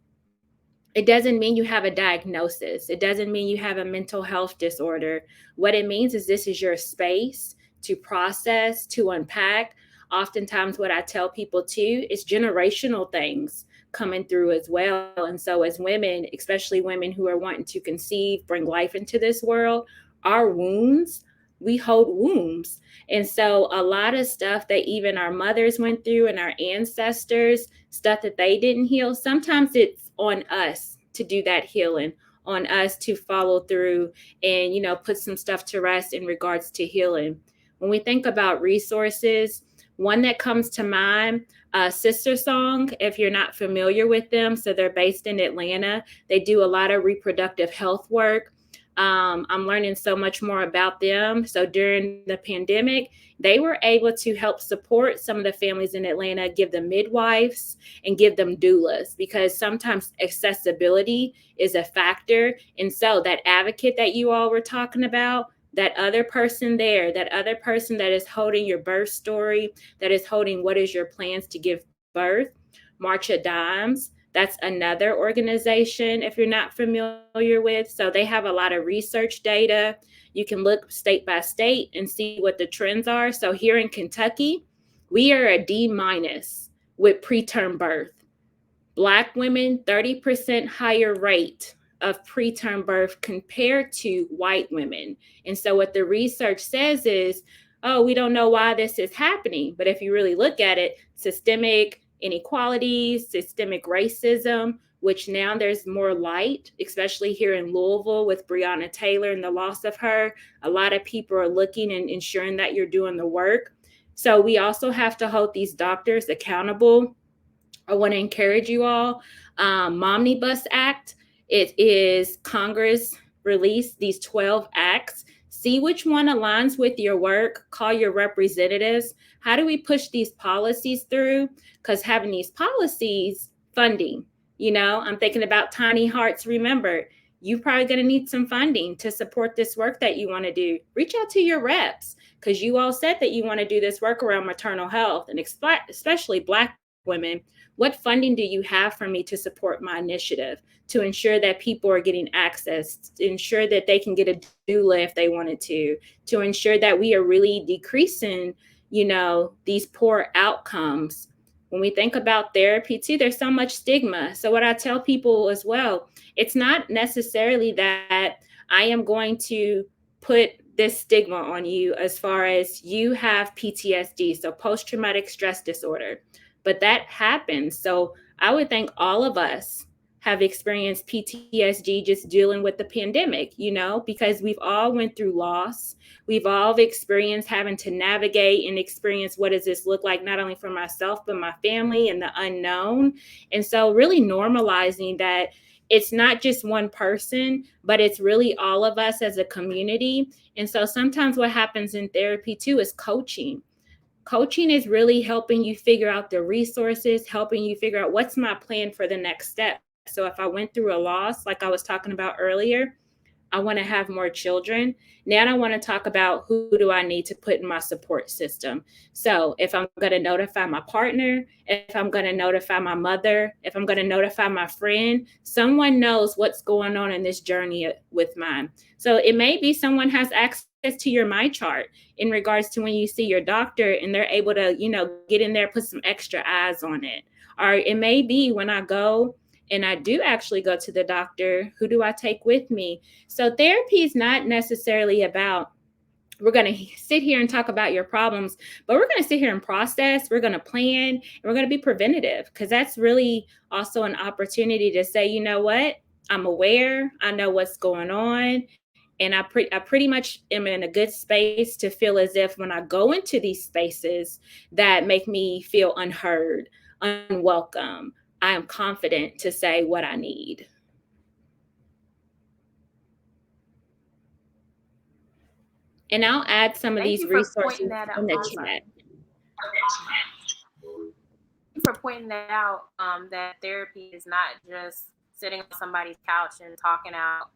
it doesn't mean you have a diagnosis. It doesn't mean you have a mental health disorder. What it means is this is your space to process, to unpack. Oftentimes, what I tell people too is generational things coming through as well. And so, as women, especially women who are wanting to conceive, bring life into this world, our wounds, we hold wounds. And so, a lot of stuff that even our mothers went through and our ancestors, stuff that they didn't heal, sometimes it's on us to do that healing, on us to follow through and, put some stuff to rest in regards to healing. When we think about resources, one that comes to mind, Sister Song, if you're not familiar with them. So they're based in Atlanta. They do a lot of reproductive health work. I'm learning so much more about them. So during the pandemic, they were able to help support some of the families in Atlanta, give them midwives and give them doulas, because sometimes accessibility is a factor. And so that advocate that you all were talking about, that other person there, that other person that is holding your birth story, that is holding what is your plans to give birth, March of Dimes, that's another organization, if you're not familiar with. So they have a lot of research data. You can look state by state and see what the trends are. So here in Kentucky, we are a D- with preterm birth. Black women, 30% higher rate of preterm birth compared to white women. And so what the research says is, oh, we don't know why this is happening. But if you really look at it, systemic inequalities, systemic racism, which now there's more light, especially here in Louisville with Breonna Taylor and the loss of her. A lot of people are looking and ensuring that you're doing the work. So we also have to hold these doctors accountable. I want to encourage you all. Momnibus Act, it is Congress released these 12 acts. See which one aligns with your work. Call your representatives. How do we push these policies through? Because having these policies, funding, I'm thinking about Tiny Hearts Remembered. You're probably going to need some funding to support this work that you want to do. Reach out to your reps, because you all said that you want to do this work around maternal health, and especially Black women. What funding do you have for me to support my initiative, to ensure that people are getting access, to ensure that they can get a doula if they wanted to ensure that we are really decreasing, these poor outcomes. When we think about therapy too, there's so much stigma. So what I tell people as well, it's not necessarily that I am going to put this stigma on you as far as you have PTSD, so post-traumatic stress disorder. But that happens. So I would think all of us have experienced PTSD just dealing with the pandemic, because we've all went through loss. We've all experienced having to navigate and experience what does this look like, not only for myself, but my family and the unknown. And so really normalizing that it's not just one person, but it's really all of us as a community. And so sometimes what happens in therapy too is coaching. Coaching is really helping you figure out the resources, helping you figure out what's my plan for the next step. So if I went through a loss, like I was talking about earlier, I want to have more children. Now I want to talk about who do I need to put in my support system. So if I'm going to notify my partner, if I'm going to notify my mother, if I'm going to notify my friend, someone knows what's going on in this journey with mine. So it may be someone has access to your My Chart in regards to when you see your doctor and they're able to, get in there, put some extra eyes on it. Or it may be when I go and I do actually go to the doctor, who do I take with me? So therapy is not necessarily about, we're going to sit here and talk about your problems, but we're going to sit here and process, we're going to plan, and we're going to be preventative, because that's really also an opportunity to say, you know what, I'm aware, I know what's going on, and I pretty much am in a good space to feel as if when I go into these spaces that make me feel unheard, unwelcome, I am confident to say what I need. And I'll add some of these resources in the chat. For pointing that out, that therapy is not just sitting on somebody's couch and talking out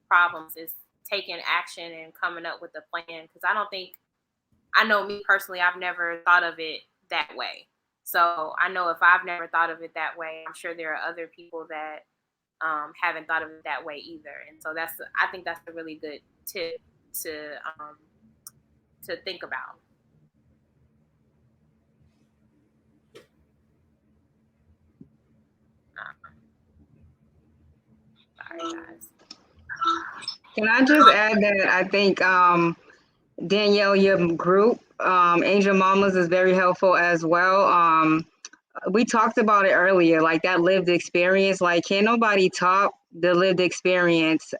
problems. It's taking action and coming up with a plan. Because I know me personally, I've never thought of it that way. So I know if I've never thought of it that way, I'm sure there are other people that haven't thought of it that way either. And so I think that's a really good tip to think about. Sorry, guys. Can I just add that I think Danielle, your group, Angel Mamas, is very helpful as well. We talked about it earlier, like that lived experience. Like, can't nobody top the lived experience.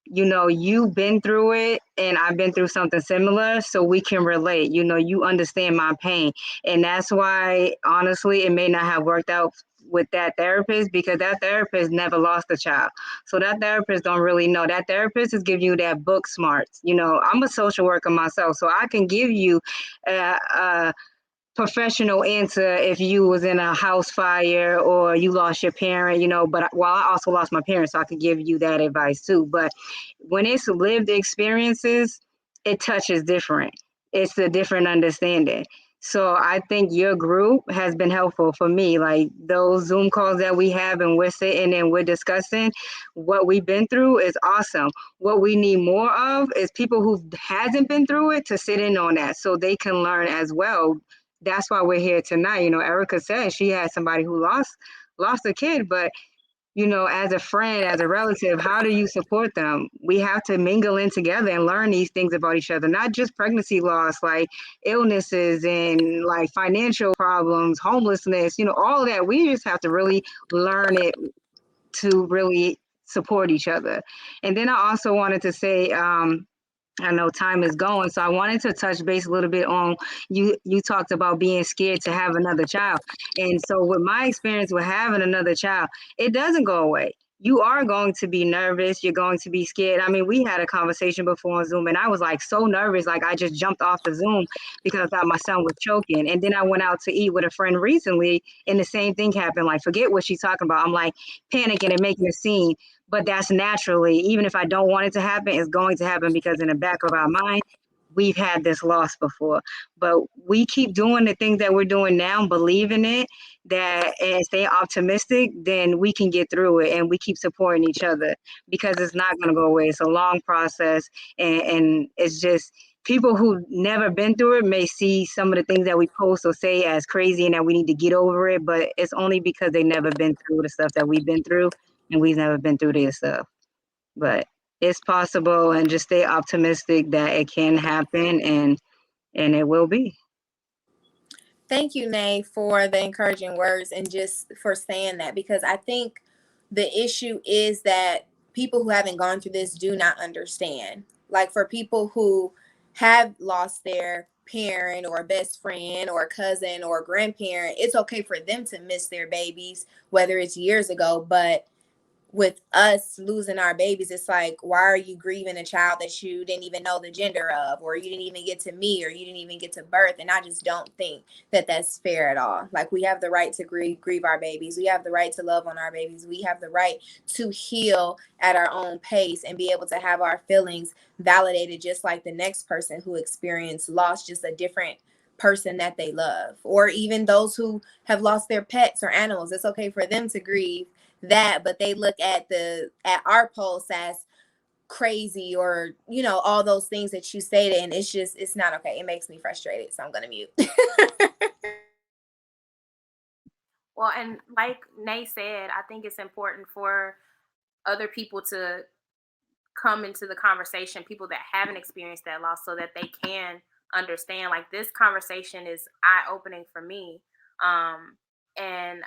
You've been through it and I've been through something similar, so we can relate. You understand my pain. And that's why, honestly, it may not have worked out with that therapist, because that therapist never lost a child. So that therapist don't really know. That therapist is giving you that book smarts. I'm a social worker myself, so I can give you a professional answer if you was in a house fire or you lost your parent, but I also lost my parents, so I could give you that advice too. But when it's lived experiences, it touches different. It's a different understanding. So I think your group has been helpful for me. Like those Zoom calls that we have and we're sitting and we're discussing what we've been through is awesome. What we need more of is people who hasn't been through it to sit in on that so they can learn as well. That's why we're here tonight. Erica said she had somebody who lost a kid, but as a friend, as a relative, how do you support them? We have to mingle in together and learn these things about each other, not just pregnancy loss, like illnesses and like financial problems, homelessness, all of that. We just have to really learn it to really support each other. And then I also wanted to say, I know time is going, so I wanted to touch base a little bit on you talked about being scared to have another child. And so with my experience with having another child, it doesn't go away. You are going to be nervous. You're going to be scared. I mean, we had a conversation before on Zoom and I was like so nervous. Like I just jumped off the Zoom because I thought my son was choking. And then I went out to eat with a friend recently and the same thing happened. Like, forget what she's talking about. I'm like panicking and making a scene. But that's naturally, even if I don't want it to happen, it's going to happen because in the back of our mind, we've had this loss before. But we keep doing the things that we're doing now, believing it, that and stay optimistic, then we can get through it and we keep supporting each other because it's not going to go away. It's a long process. And it's just people who've never been through it may see some of the things that we post or say as crazy and that we need to get over it. But it's only because they've never been through the stuff that we've been through. And we've never been through this stuff, but it's possible, and just stay optimistic that it can happen and it will be. Thank you, Nay, for the encouraging words and just for saying that, because I think the issue is that people who haven't gone through this do not understand. Like for people who have lost their parent or a best friend or a cousin or a grandparent, it's okay for them to miss their babies, whether it's years ago, but with us losing our babies, it's like, why are you grieving a child that you didn't even know the gender of, or you didn't even get to meet, or you didn't even get to birth? And I just don't think that that's fair at all. Like, we have the right to grieve our babies. We have the right to love on our babies. We have the right to heal at our own pace and be able to have our feelings validated, just like the next person who experienced loss, just a different person that they love. Or even those who have lost their pets or animals, it's okay for them to grieve that, but they look at our pulse as crazy, or all those things that you stated, and it's not okay. It makes me frustrated, so I'm gonna mute. Well, and like Nay said, I think it's important for other people to come into the conversation, people that haven't experienced that loss, so that they can understand. Like, this conversation is eye-opening for me, and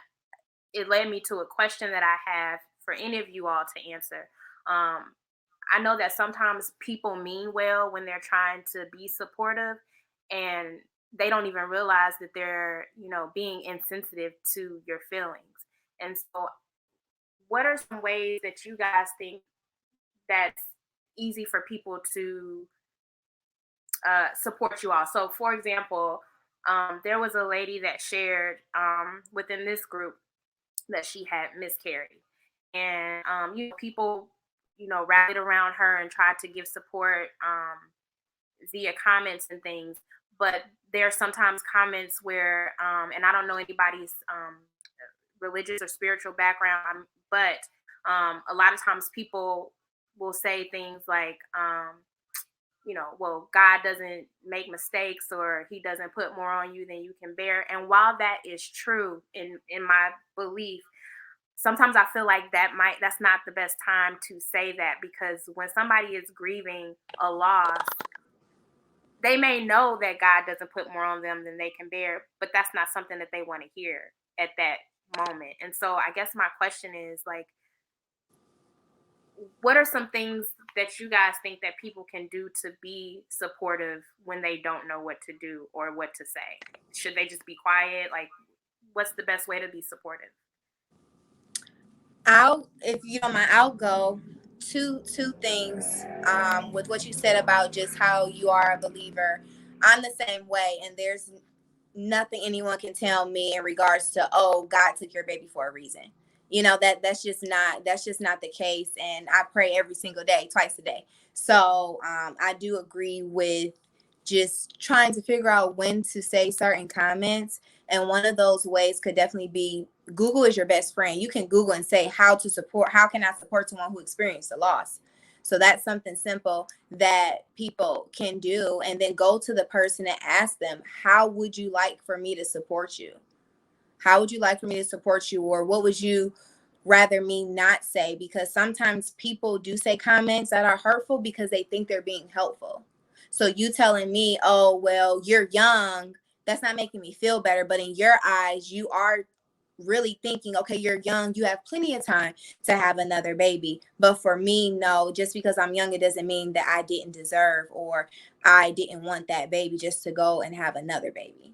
it led me to a question that I have for any of you all to answer. I know that sometimes people mean well when they're trying to be supportive, and they don't even realize that they're, being insensitive to your feelings. And so, what are some ways that you guys think that's easy for people to support you all? So, for example, there was a lady that shared within this group that she had miscarried, and people rallied around her and tried to give support via comments and things. But there are sometimes comments where and I don't know anybody's religious or spiritual background, but a lot of times people will say things like well, God doesn't make mistakes, or he doesn't put more on you than you can bear. And while that is true in my belief, sometimes I feel like that's not the best time to say that, because when somebody is grieving a loss, they may know that God doesn't put more on them than they can bear, but that's not something that they want to hear at that moment. And so I guess my question is, like, what are some things that you guys think that people can do to be supportive when they don't know what to do or what to say? Should they just be quiet? Like, what's the best way to be supportive? If you don't mind, I'll go two things with what you said about just how you are a believer. I'm the same way, and there's nothing anyone can tell me in regards to, oh, God took your baby for a reason. That's just not the case. And I pray every single day, twice a day. So I do agree with just trying to figure out when to say certain comments. And one of those ways could definitely be, Google is your best friend. You can Google and say, how can I support someone who experienced a loss? So that's something simple that people can do. And then go to the person and ask them, how would you like for me to support you? How would you like for me to support you? Or what would you rather me not say? Because sometimes people do say comments that are hurtful because they think they're being helpful. So you telling me, oh, well, you're young, that's not making me feel better. But in your eyes, you are really thinking, okay, you're young, you have plenty of time to have another baby. But for me, no, just because I'm young, it doesn't mean that I didn't deserve, or I didn't want that baby just to go and have another baby.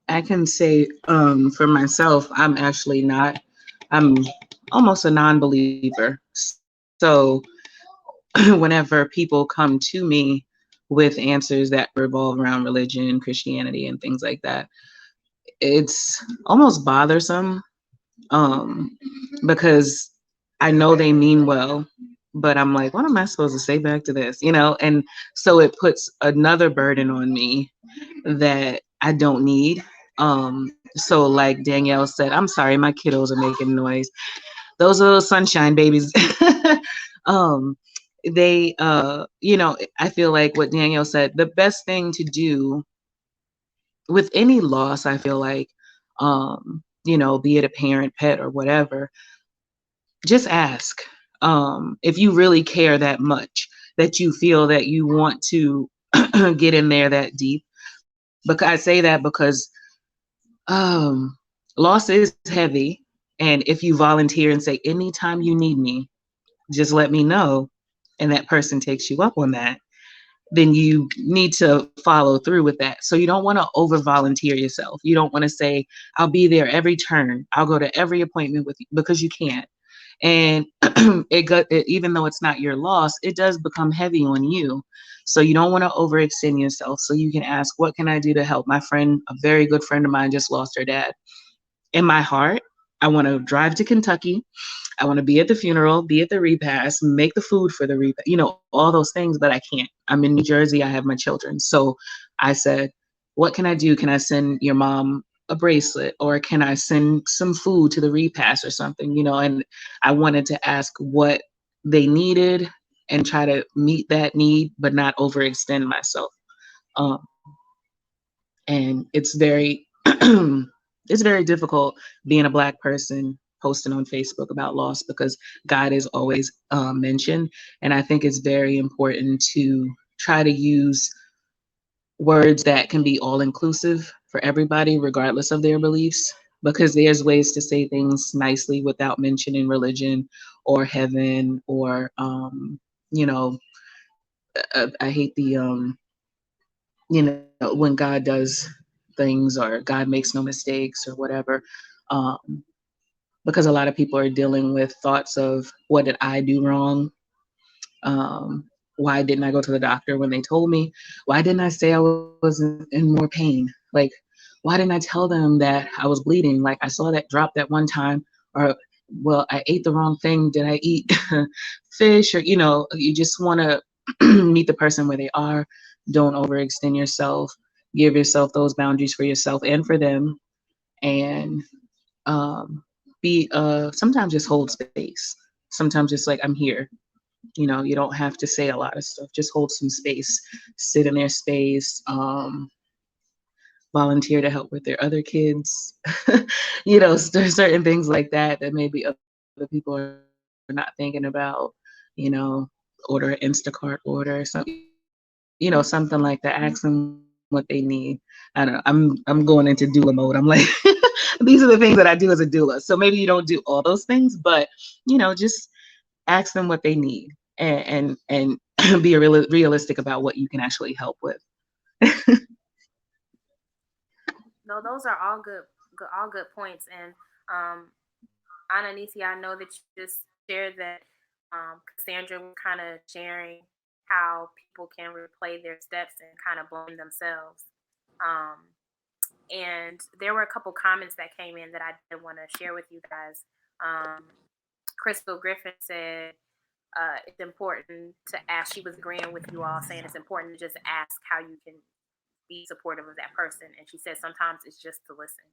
I can say for myself, I'm almost a non-believer. So whenever people come to me with answers that revolve around religion, Christianity, and things like that, it's almost bothersome because I know they mean well, but I'm like, what am I supposed to say back to this? And so it puts another burden on me that I don't need. So like Danielle said, I'm sorry, my kiddos are making noise. Those are little sunshine babies. They, I feel like what Danielle said, the best thing to do with any loss, I feel like, be it a parent, pet, or whatever, just ask. If you really care that much, that you feel that you want to get in there that deep. Because I say that because loss is heavy. And if you volunteer and say, anytime you need me, just let me know, and that person takes you up on that, then you need to follow through with that. So you don't want to over volunteer yourself. You don't want to say, I'll be there every turn. I'll go to every appointment with you, because you can't. And even though it's not your loss, it does become heavy on you. So you don't want to overextend yourself. So you can ask, what can I do to help? My friend, a very good friend of mine, just lost her dad. In my heart, I want to drive to Kentucky. I want to be at the funeral, be at the repast, make the food for the repast, all those things, but I can't. I'm in New Jersey. I have my children. So I said, what can I do? Can I send your mom a bracelet, or can I send some food to the repast or something? And I wanted to ask what they needed and try to meet that need, but not overextend myself. And it's very, it's very difficult being a Black person posting on Facebook about loss, because God is always mentioned. And I think it's very important to try to use words that can be all inclusive for everybody, regardless of their beliefs, because there's ways to say things nicely without mentioning religion or heaven or, I hate the, when God does things, or God makes no mistakes or whatever. Because a lot of people are dealing with thoughts of, what did I do wrong? Why didn't I go to the doctor when they told me? Why didn't I say I was in more pain? Like, why didn't I tell them that I was bleeding? Like, I saw that drop that one time, or, well, I ate the wrong thing. Did I eat fish? Or, you just want to meet the person where they are. Don't overextend yourself. Give yourself those boundaries for yourself and for them. And be sometimes just hold space. Sometimes just like, I'm here. You don't have to say a lot of stuff. Just hold some space, sit in their space, volunteer to help with their other kids. Certain things like that maybe other people are not thinking about. Order an Instacart order, something like that. Ask them what they need. I don't know. I'm going into doula mode. I'm like, these are the things that I do as a doula. So maybe you don't do all those things, but just ask them what they need, and be realistic about what you can actually help with. No, those are all good points. And Ananisi, I know that you just shared that Cassandra was kind of sharing how people can replay their steps and kind of blame themselves. And there were a couple comments that came in that I did want to share with you guys. Crystal Griffin said it's important to ask. She was agreeing with you all, saying it's important to just ask how you can be supportive of that person. And she said sometimes it's just to listen.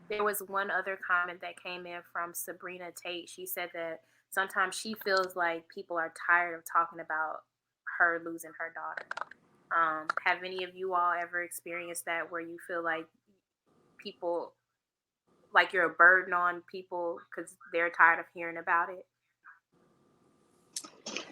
There was one other comment that came in from Sabrina Tate. She said that sometimes she feels like people are tired of talking about her losing her daughter. Have any of you all ever experienced that, where you feel like people, like you're a burden on people because they're tired of hearing about it?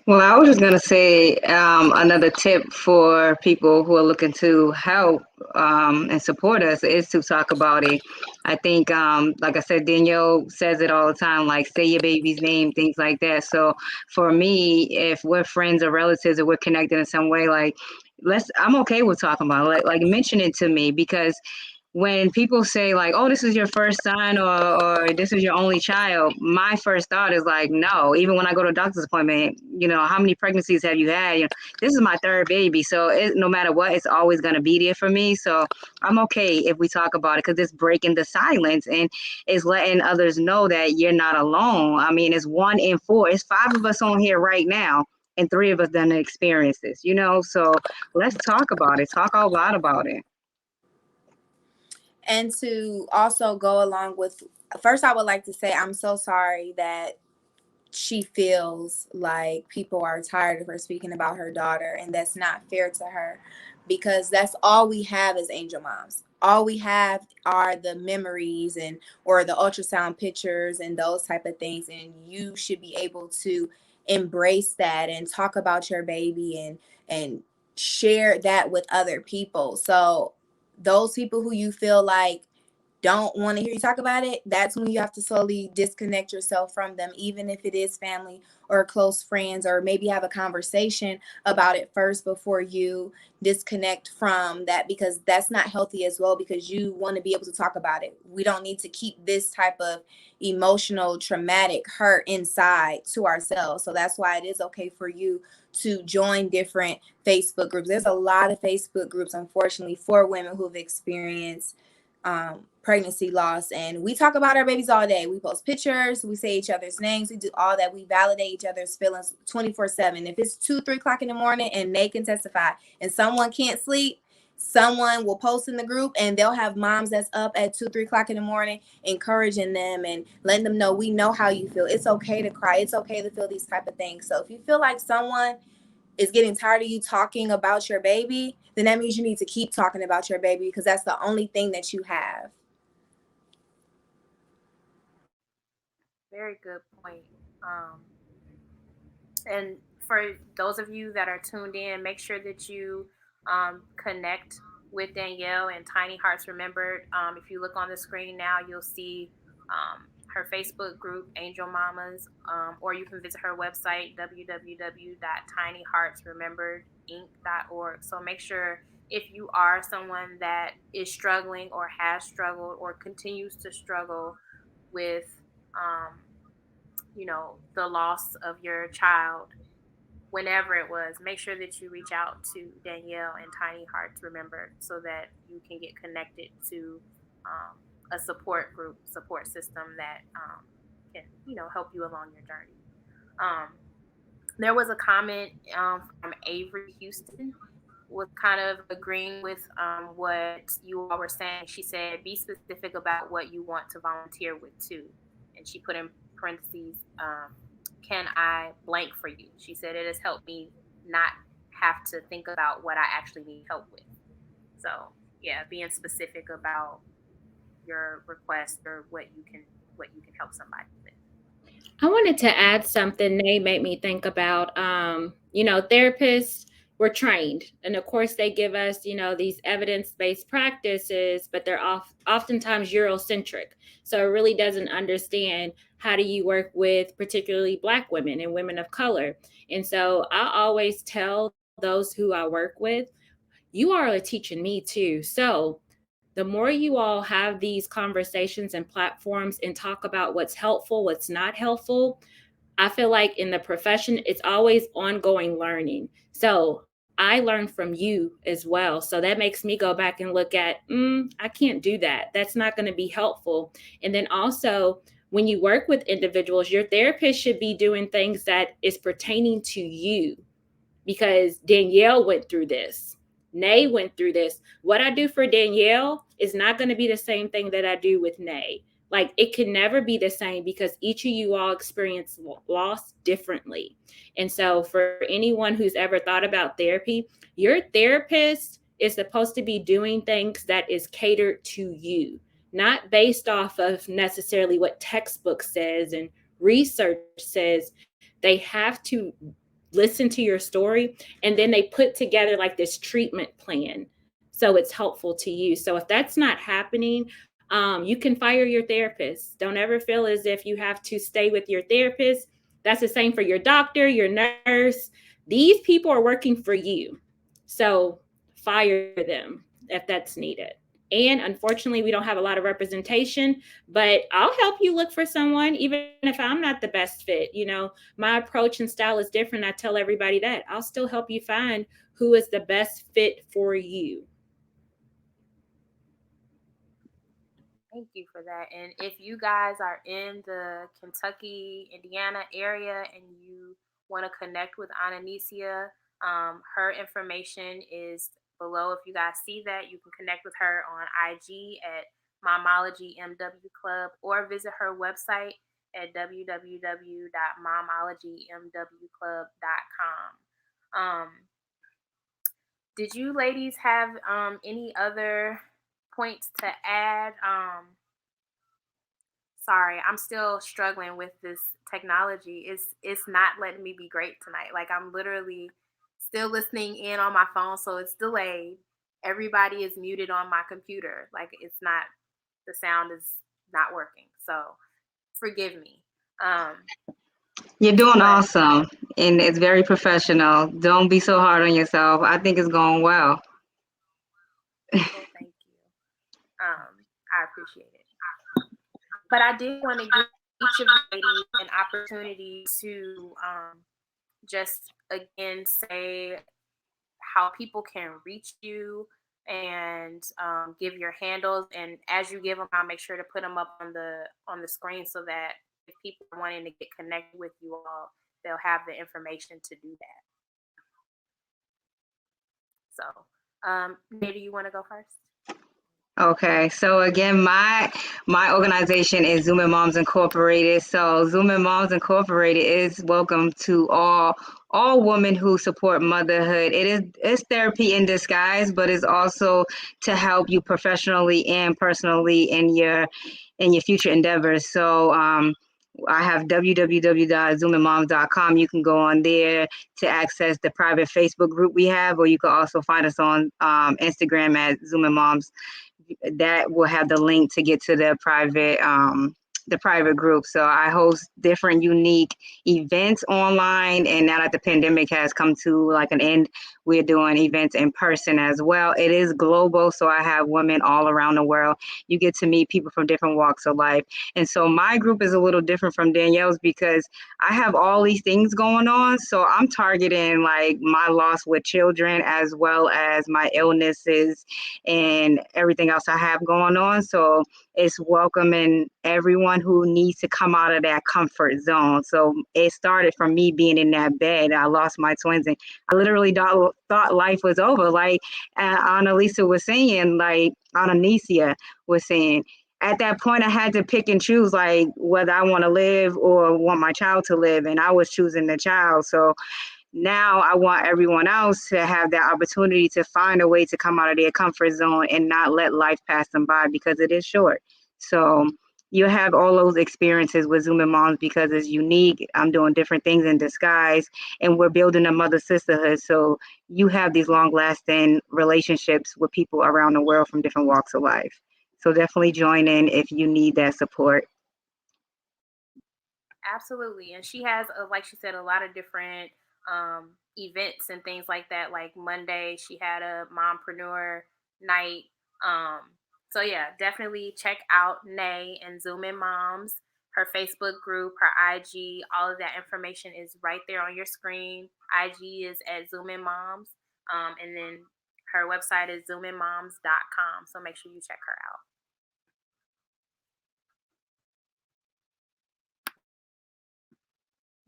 Well, I was just going to say another tip for people who are looking to help and support us is to talk about it. I think, like I said, Danielle says it all the time, like say your baby's name, things like that. So for me, if we're friends or relatives or we're connected in some way, like I'm okay with talking about it. Like mention it to me, because when people say like, oh, this is your first son, or this is your only child, my first thought is like, no. Even when I go to a doctor's appointment, how many pregnancies have you had? This is my third baby. So no matter what, it's always going to be there for me. So I'm okay if we talk about it, because it's breaking the silence and it's letting others know that you're not alone. I mean, it's 1 in 4. It's 5 of us on here right now, and 3 of us done experience this, so let's talk about it. Talk out loud about it. And to also go along with, first, I would like to say I'm so sorry that she feels like people are tired of her speaking about her daughter, and that's not fair to her, because that's all we have as angel moms. All we have are the memories or the ultrasound pictures and those type of things, and you should be able to embrace that and talk about your baby and share that with other people. So those people who you feel like don't want to hear you talk about it, that's when you have to slowly disconnect yourself from them, even if it is family or close friends, or maybe have a conversation about it first before you disconnect from that, because that's not healthy as well, because you want to be able to talk about it. We don't need to keep this type of emotional traumatic hurt inside to ourselves. So that's why it is okay for you to join different Facebook groups. There's a lot of Facebook groups, unfortunately, for women who've experienced pregnancy loss, and we talk about our babies all day. We post pictures, we say each other's names, we do all that. We validate each other's feelings 24/7. If it's 2-3 o'clock in the morning, and they can testify, and someone can't sleep, someone will post in the group, and they'll have moms that's up at 2-3 o'clock in the morning encouraging them and letting them know, we know how you feel. It's okay to cry, it's okay to feel these type of things. So if you feel like someone is getting tired of you talking about your baby, then that means you need to keep talking about your baby, because that's the only thing that you have. Very good point. And for those of you that are tuned in, make sure that you connect with Danielle and Tiny Hearts Remembered. If you look on the screen now, you'll see her Facebook group, Angel Mamas, or you can visit her website, www.tinyheartsrememberedinc.org. So make sure, if you are someone that is struggling or has struggled or continues to struggle with, the loss of your child, whenever it was, make sure that you reach out to Danielle and Tiny Hearts Remembered so that you can get connected to a support system that can, help you along your journey. There was a comment from Avery Houston, was kind of agreeing with what you all were saying. She said, be specific about what you want to volunteer with too. And she put in parentheses, can I blank for you? She said, it has helped me not have to think about what I actually need help with. So yeah, being specific about your request or what you can help somebody with. I wanted to add something they made me think about. Therapists were trained, and of course they give us, these evidence-based practices, but they're oftentimes Eurocentric. So it really doesn't understand how do you work with particularly Black women and women of color. And so I always tell those who I work with, you are teaching me too. So the more you all have these conversations and platforms and talk about what's helpful, what's not helpful, I feel like in the profession, it's always ongoing learning. So I learn from you as well. So that makes me go back and look at, I can't do that. That's not going to be helpful. And then also, when you work with individuals, your therapist should be doing things that is pertaining to you, because Danielle went through this. Nay went through this. What I do for Danielle is not going to be the same thing that I do with Nay. Like, it can never be the same, because each of you all experience loss differently. And so for anyone who's ever thought about therapy, your therapist is supposed to be doing things that is catered to you, not based off of necessarily what textbook says and research says. They have to listen to your story, and then they put together like this treatment plan, so it's helpful to you. So if that's not happening, you can fire your therapist. Don't ever feel as if you have to stay with your therapist. That's the same for your doctor, your nurse. These people are working for you, so fire them if that's needed. And unfortunately, we don't have a lot of representation, but I'll help you look for someone, even if I'm not the best fit. My approach and style is different. I tell everybody that. I'll still help you find who is the best fit for you. Thank you for that. And if you guys are in the Kentucky, Indiana area and you want to connect with Ananicia, her information is below. If you guys see that, you can connect with her on IG at Mommology MW Club, or visit her website at www.mommologymwclub.com. Did you ladies have any other points to add? Sorry, I'm still struggling with this technology. It's not letting me be great tonight. Like, I'm literally still listening in on my phone, so it's delayed. Everybody is muted on my computer. Like, it's not the sound is not working. So forgive me. You're doing awesome, and it's very professional. Don't be so hard on yourself. I think it's going well. Well, thank you. I appreciate it. But I did want to give each of you ladies an opportunity to just again say how people can reach you and give your handles. And as you give them, I'll make sure to put them up on the screen so that if people are wanting to get connected with you all, they'll have the information to do that. So, Nate, do you want to go first? Okay, so again, my organization is Zooming Moms Incorporated. So Zooming Moms Incorporated is welcome to all women who support motherhood. It's therapy in disguise, but it's also to help you professionally and personally in your future endeavors. So I have www.zoomingmoms.com. You can go on there to access the private Facebook group we have, or you can also find us on Instagram at Zooming Moms. That will have the link to get to the private group. So I host different unique events online, and now that the pandemic has come to like an end, we're doing events in person as well. It is global, so I have women all around the world. You get to meet people from different walks of life. And so my group is a little different from Danielle's because I have all these things going on. So I'm targeting like my loss with children as well as my illnesses and everything else I have going on. So it's welcoming everyone who needs to come out of that comfort zone. So it started from me being in that bed. I lost my twins, and I literally thought life was over. Like Annalisa was saying, like Ananicia was saying, at that point, I had to pick and choose, like whether I want to live or want my child to live, and I was choosing the child. So now I want everyone else to have that opportunity to find a way to come out of their comfort zone and not let life pass them by, because it is short. So you have all those experiences with Zooming Moms because it's unique. I'm doing different things in disguise, and we're building a mother sisterhood. So you have these long lasting relationships with people around the world from different walks of life. So definitely join in if you need that support. Absolutely. And she has, like she said, a lot of different events and things like that. Like Monday, she had a mompreneur night. So yeah, definitely check out Nay and Zoom In Moms, her Facebook group, her IG. All of that information is right there on your screen. IG is at Zoom In Moms. And then her website is zoominmoms.com. So make sure you check her out.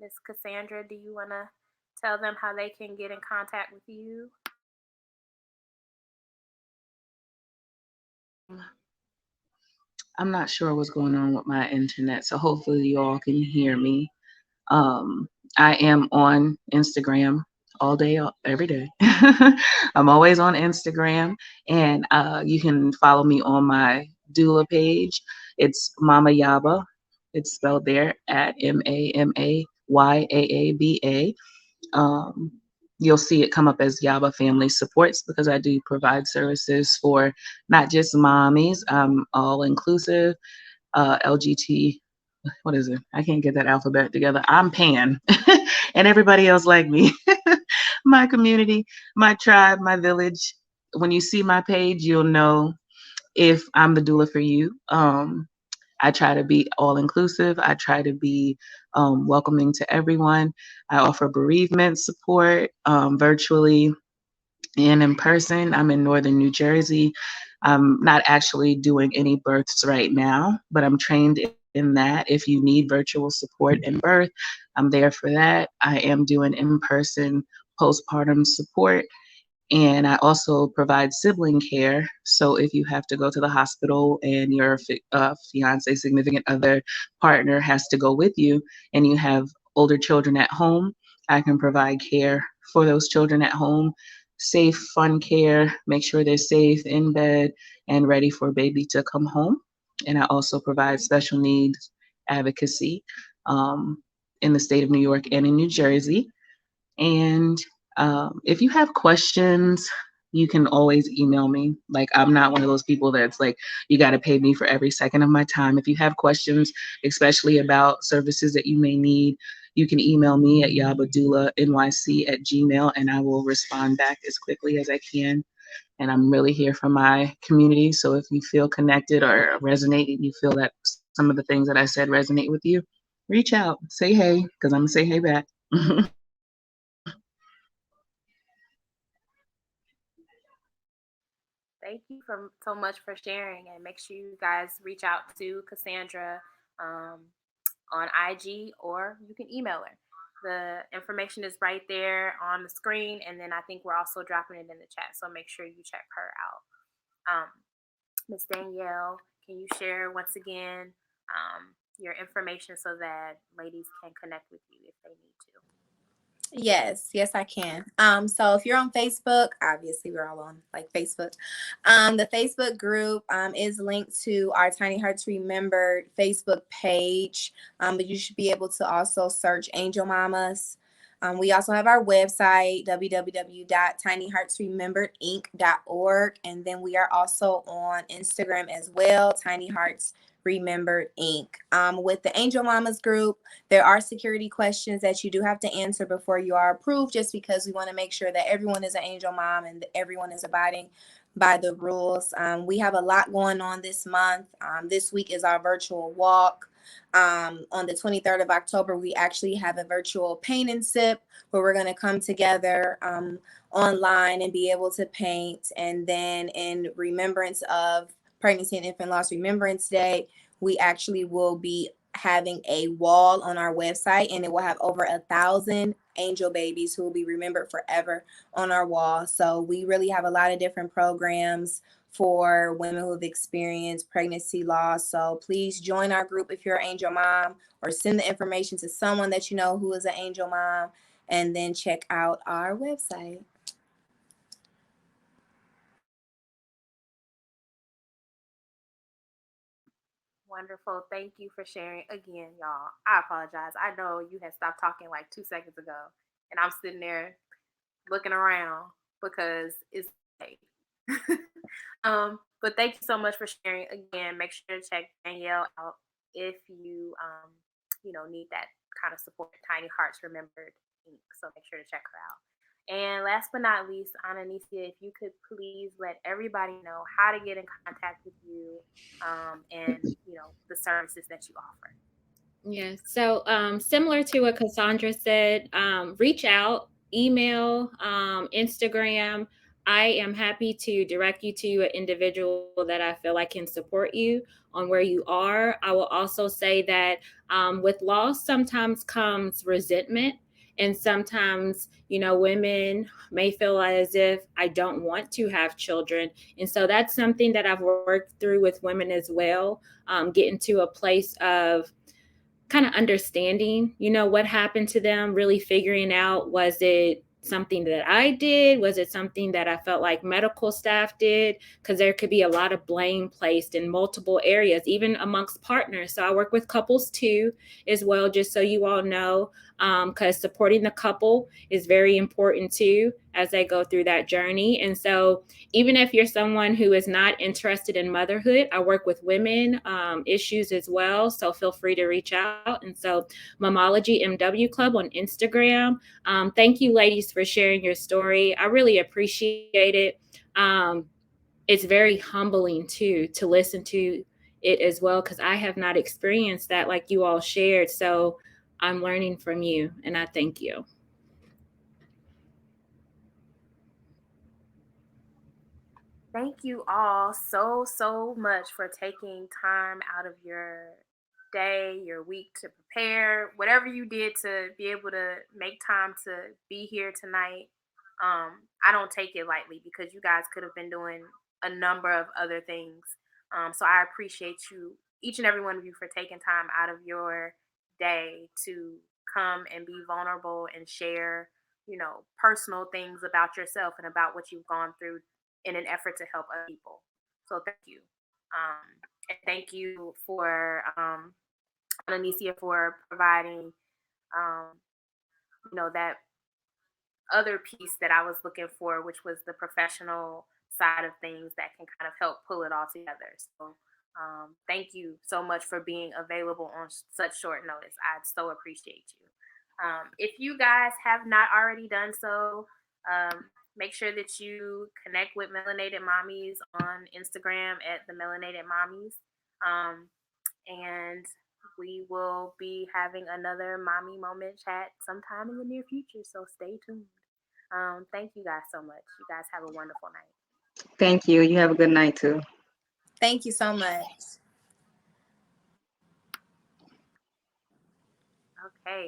Miss Cassandra, do you want to tell them how they can get in contact with you? I'm not sure what's going on with my internet, so hopefully you all can hear me. I am on Instagram all day, every day. I'm always on Instagram, and you can follow me on my doula page. It's Mama Yaba. It's spelled there at MAMAYAABA. You'll see it come up as Yaba Family Supports because I do provide services for not just mommies. I'm all inclusive, LGT. What is it? I can't get that alphabet together. I'm Pan, and everybody else like me. My community, my tribe, my village. When you see my page, you'll know if I'm the doula for you. I try to be all inclusive. I try to be welcoming to everyone. I offer bereavement support virtually and in person. I'm in Northern New Jersey. I'm not actually doing any births right now, but I'm trained in that. If you need virtual support in birth, I'm there for that. I am doing in-person postpartum support. And I also provide sibling care. So if you have to go to the hospital and your fiance, significant other, partner has to go with you, and you have older children at home, I can provide care for those children at home, safe, fun care, make sure they're safe in bed and ready for baby to come home. And I also provide special needs advocacy in the state of New York and in New Jersey. And if you have questions, you can always email me. Like, I'm not one of those people that's like, you got to pay me for every second of my time. If you have questions, especially about services that you may need, you can email me at yabadoulanyc@gmail, and I will respond back as quickly as I can. And I'm really here for my community. So if you feel connected or resonate, and you feel that some of the things that I said resonate with you, reach out, say hey, because I'm going to say hey back. Thank you so much for sharing, and make sure you guys reach out to Cassandra on IG, or you can email her. The information is right there on the screen, and then I think we're also dropping it in the chat, so make sure you check her out. Miss Danielle, can you share once again your information so that ladies can connect with you if they need to? Yes, I can. So if you're on Facebook, obviously we're all on like Facebook. The Facebook group is linked to our Tiny Hearts Remembered Facebook page. But you should be able to also search Angel Mamas. We also have our website, www.tinyheartsrememberedinc.org. And then we are also on Instagram as well, Tiny Hearts Remembered Inc. With the Angel Mamas group, there are security questions that you do have to answer before you are approved, just because we want to make sure that everyone is an angel mom and everyone is abiding by the rules. We have a lot going on this month. This week is our virtual walk. On the 23rd of October, we actually have a virtual paint and sip where we're going to come together online and be able to paint. And then in remembrance of Pregnancy and Infant Loss Remembrance Day, we actually will be having a wall on our website, and it will have over 1,000 angel babies who will be remembered forever on our wall. So we really have a lot of different programs for women who have experienced pregnancy loss. So please join our group if you're an angel mom, or send the information to someone that you know who is an angel mom, and then check out our website. Wonderful. Thank you for sharing again, y'all. I apologize. I know you had stopped talking like 2 seconds ago, and I'm sitting there looking around because it's late. But thank you so much for sharing again. Make sure to check Danielle out if you need that kind of support. Tiny Hearts Remembered Inc. So make sure to check her out. And last but not least, Ananicia, if you could please let everybody know how to get in contact with you, and the services that you offer. Yes. So similar to what Cassandra said, reach out, email, Instagram. I am happy to direct you to an individual that I feel like can support you on where you are. I will also say that with loss sometimes comes resentment. And sometimes, women may feel as if I don't want to have children. And so that's something that I've worked through with women as well, getting to a place of kind of understanding, what happened to them, really figuring out, was it something that I did? Was it something that I felt like medical staff did? Because there could be a lot of blame placed in multiple areas, even amongst partners. So I work with couples too, as well, just so you all know, because supporting the couple is very important too as they go through that journey. And so even if you're someone who is not interested in motherhood, I work with women issues as well. So feel free to reach out. And so Mommology MW Club on Instagram. Thank you, ladies, for sharing your story. I really appreciate it. It's very humbling too, to listen to it as well, because I have not experienced that like you all shared. So I'm learning from you, and I thank you. Thank you all so much for taking time out of your day, your week to prepare, whatever you did to be able to make time to be here tonight. I don't take it lightly, because you guys could have been doing a number of other things. So I appreciate you, each and every one of you, for taking time out of your day to come and be vulnerable and share, personal things about yourself and about what you've gone through in an effort to help other people. So thank you. And thank you for Anicia for providing that other piece that I was looking for, which was the professional side of things that can kind of help pull it all together. So thank you so much for being available on such short notice. I so appreciate you. If you guys have not already done so, make sure that you connect with Melanated Mommies on Instagram at the Melanated Mommies. And we will be having another mommy moment chat sometime in the near future. So stay tuned. Thank you guys so much. You guys have a wonderful night. Thank you. You have a good night too. Thank you so much. Okay.